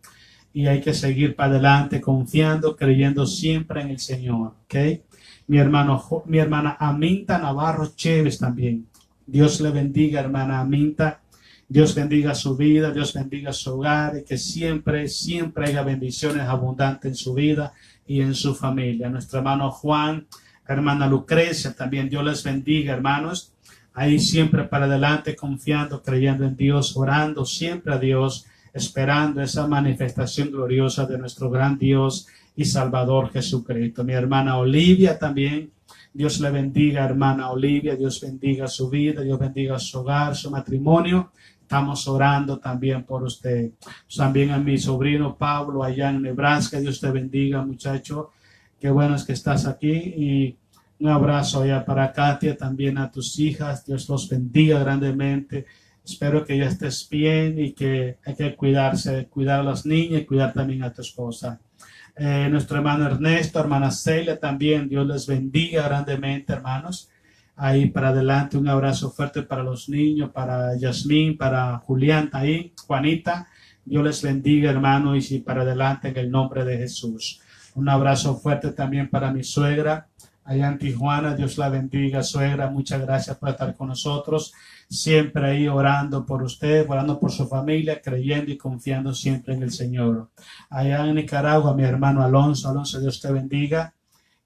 Y hay que seguir para adelante confiando, creyendo siempre en el Señor. ¿Okay? Mi hermana Aminta Navarro Chévez también. Dios le bendiga, hermana Aminta. Dios bendiga su vida, Dios bendiga su hogar y que siempre, siempre haya bendiciones abundantes en su vida y en su familia. Nuestro hermano Juan, hermana Lucrecia también. Dios les bendiga, hermanos. Ahí siempre para adelante confiando, creyendo en Dios, orando siempre a Dios, esperando esa manifestación gloriosa de nuestro gran Dios y Salvador Jesucristo. Mi hermana Olivia también, Dios le bendiga, hermana Olivia, Dios bendiga su vida, Dios bendiga su hogar, su matrimonio. Estamos orando también por usted. También a mi sobrino Pablo allá en Nebraska, Dios te bendiga, muchacho. Qué bueno es que estás aquí y un abrazo allá para Katia, también a tus hijas, Dios los bendiga grandemente. Espero que ya estés bien y que hay que cuidarse, cuidar a las niñas y cuidar también a tu esposa. Nuestro hermano Ernesto, hermana Celia también, Dios les bendiga grandemente, hermanos. Ahí para adelante, un abrazo fuerte para los niños, para Yasmín, para Julián, ahí, Juanita. Dios les bendiga, hermano, y para adelante en el nombre de Jesús. Un abrazo fuerte también para mi suegra, allá en Tijuana. Dios la bendiga, suegra. Muchas gracias por estar con nosotros. Siempre ahí orando por usted, orando por su familia, creyendo y confiando siempre en el Señor. Allá en Nicaragua, mi hermano Alonso. Alonso, Dios te bendiga.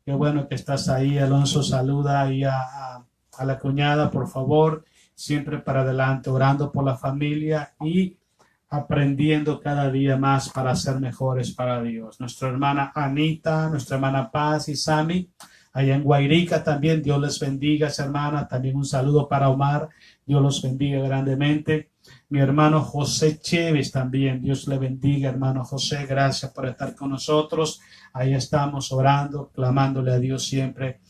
Qué bueno que estás ahí, Alonso. Saluda ahí a la cuñada, por favor. Siempre para adelante, orando por la familia y aprendiendo cada día más para ser mejores para Dios. Nuestra hermana Anita, nuestra hermana Paz y Sami, allá en Guairica también. Dios les bendiga, esa hermana. También un saludo para Omar. Dios los bendiga grandemente. Mi hermano José Chévez también. Dios le bendiga, hermano José. Gracias por estar con nosotros. Ahí estamos orando, clamándole a Dios siempre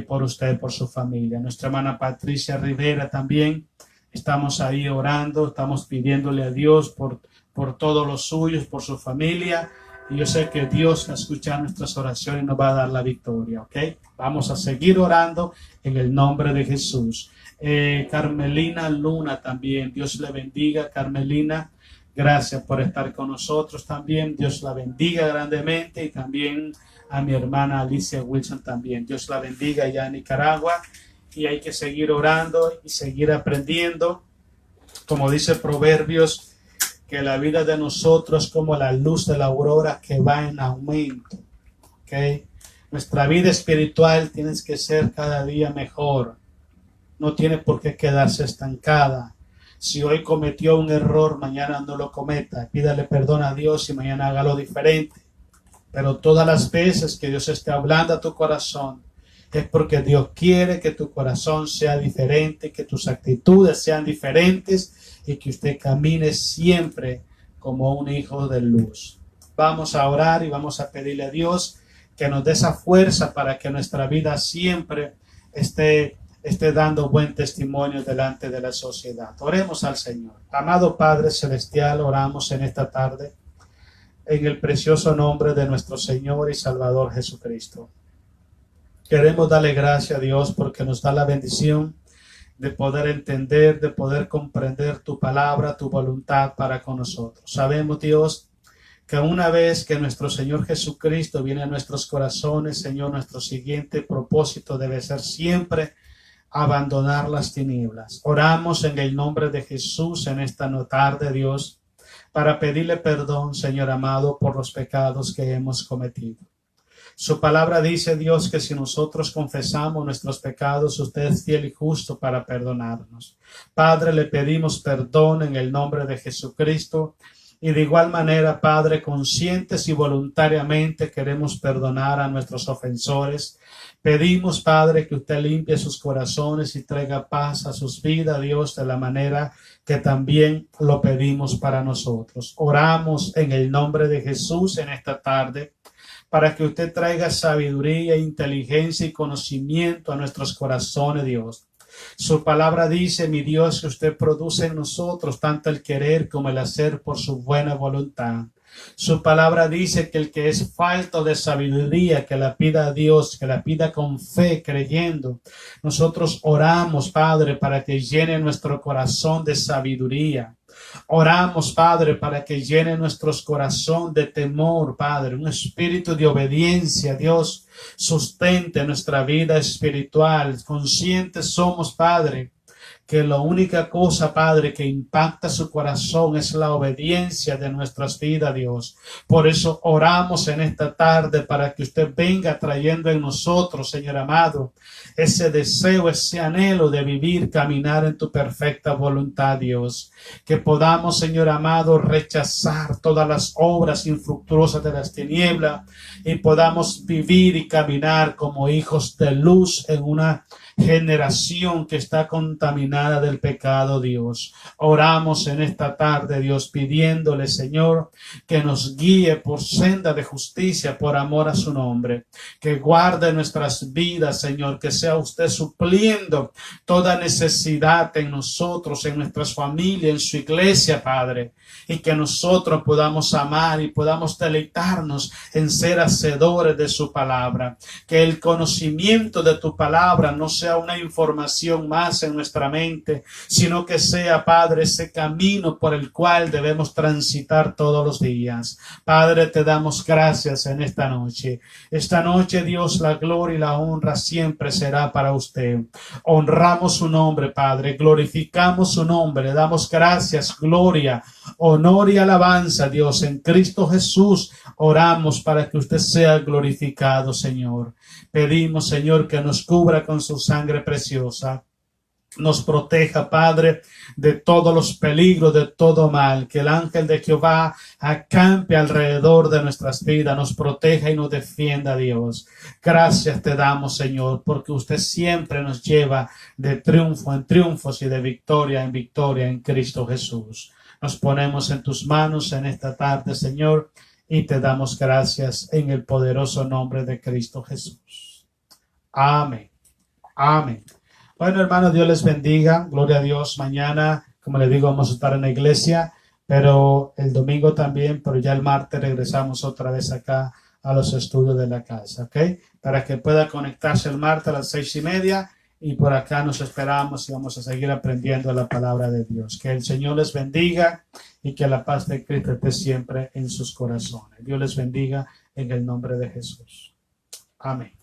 por usted, por su familia. Nuestra hermana Patricia Rivera también. Estamos ahí orando, estamos pidiéndole a Dios por todos los suyos, por su familia. Y yo sé que Dios va a escuchar nuestras oraciones y nos va a dar la victoria, ¿ok? Vamos a seguir orando en el nombre de Jesús. Carmelina Luna también, Dios le bendiga, Carmelina. Gracias por estar con nosotros también. Dios la bendiga grandemente. Y también a mi hermana Alicia Wilson también. Dios la bendiga allá en Nicaragua. Y hay que seguir orando y seguir aprendiendo. Como dice Proverbios, que la vida de nosotros es como la luz de la aurora que va en aumento. ¿Okay? Nuestra vida espiritual tiene que ser cada día mejor. No tiene por qué quedarse estancada. Si hoy cometió un error, mañana no lo cometa. Pídale perdón a Dios y mañana hágalo diferente. Pero todas las veces que Dios esté hablando a tu corazón, es porque Dios quiere que tu corazón sea diferente, que tus actitudes sean diferentes y que usted camine siempre como un hijo de luz. Vamos a orar y vamos a pedirle a Dios que nos dé esa fuerza para que nuestra vida siempre esté dando buen testimonio delante de la sociedad. Oremos al Señor. Amado Padre Celestial, oramos en esta tarde en el precioso nombre de nuestro Señor y Salvador Jesucristo. Queremos darle gracias a Dios porque nos da la bendición de poder entender, de poder comprender tu palabra, tu voluntad para con nosotros. Sabemos, Dios, que una vez que nuestro Señor Jesucristo viene a nuestros corazones, Señor, nuestro siguiente propósito debe ser siempre abandonar las tinieblas. Oramos en el nombre de Jesús en esta tarde, Dios, para pedirle perdón, Señor amado, por los pecados que hemos cometido. Su palabra dice, Dios, que si nosotros confesamos nuestros pecados, usted es fiel y justo para perdonarnos. Padre, le pedimos perdón en el nombre de Jesucristo. Y de igual manera, Padre, conscientes y voluntariamente queremos perdonar a nuestros ofensores. Pedimos, Padre, que usted limpie sus corazones y traiga paz a sus vidas, Dios, de la manera que también lo pedimos para nosotros. Oramos en el nombre de Jesús en esta tarde, para que usted traiga sabiduría, inteligencia y conocimiento a nuestros corazones, Dios. Su palabra dice, mi Dios, que usted produce en nosotros tanto el querer como el hacer por su buena voluntad. Su palabra dice que el que es falto de sabiduría, que la pida a Dios, que la pida con fe, creyendo. Nosotros oramos, Padre, para que llene nuestro corazón de sabiduría. Oramos, Padre, para que llene nuestros corazón de temor, Padre, un espíritu de obediencia. Dios, sustente nuestra vida espiritual. Conscientes somos, Padre, que la única cosa, Padre, que impacta su corazón es la obediencia de nuestras vidas, Dios. Por eso oramos en esta tarde para que usted venga trayendo en nosotros, Señor amado, ese deseo, ese anhelo de vivir, caminar en tu perfecta voluntad, Dios. Que podamos, Señor amado, rechazar todas las obras infructuosas de las tinieblas y podamos vivir y caminar como hijos de luz en una generación que está contaminada del pecado, Dios. Oramos en esta tarde, Dios, pidiéndole, Señor, que nos guíe por senda de justicia, por amor a su nombre. Que guarde nuestras vidas, Señor, que sea usted supliendo toda necesidad en nosotros, en nuestras familias, en su iglesia, Padre. Y que nosotros podamos amar y podamos deleitarnos en ser hacedores de su palabra. Que el conocimiento de tu palabra no sea una información más en nuestra mente, sino que sea, Padre, ese camino por el cual debemos transitar todos los días. Padre, te damos gracias en esta noche. Esta noche, Dios, la gloria y la honra siempre será para usted. Honramos su nombre, Padre, glorificamos su nombre, le damos gracias, gloria, honor y alabanza, Dios, en Cristo Jesús. Oramos para que usted sea glorificado, Señor. Pedimos, Señor, que nos cubra con su sangre preciosa. Nos proteja, Padre, de todos los peligros, de todo mal. Que el ángel de Jehová acampe alrededor de nuestras vidas, nos proteja y nos defienda, Dios. Gracias te damos, Señor, porque usted siempre nos lleva de triunfo en triunfos y de victoria en victoria en Cristo Jesús. Nos ponemos en tus manos en esta tarde, Señor, y te damos gracias en el poderoso nombre de Cristo Jesús. Amén. Amén. Bueno, hermanos, Dios les bendiga. Gloria a Dios. Mañana, como les digo, vamos a estar en la iglesia, pero el domingo también, pero ya el martes regresamos otra vez acá a los estudios de la casa, ¿ok? Para que pueda conectarse el martes a las 6:30 y por acá nos esperamos y vamos a seguir aprendiendo la palabra de Dios. Que el Señor les bendiga y que la paz de Cristo esté siempre en sus corazones. Dios les bendiga en el nombre de Jesús. Amén.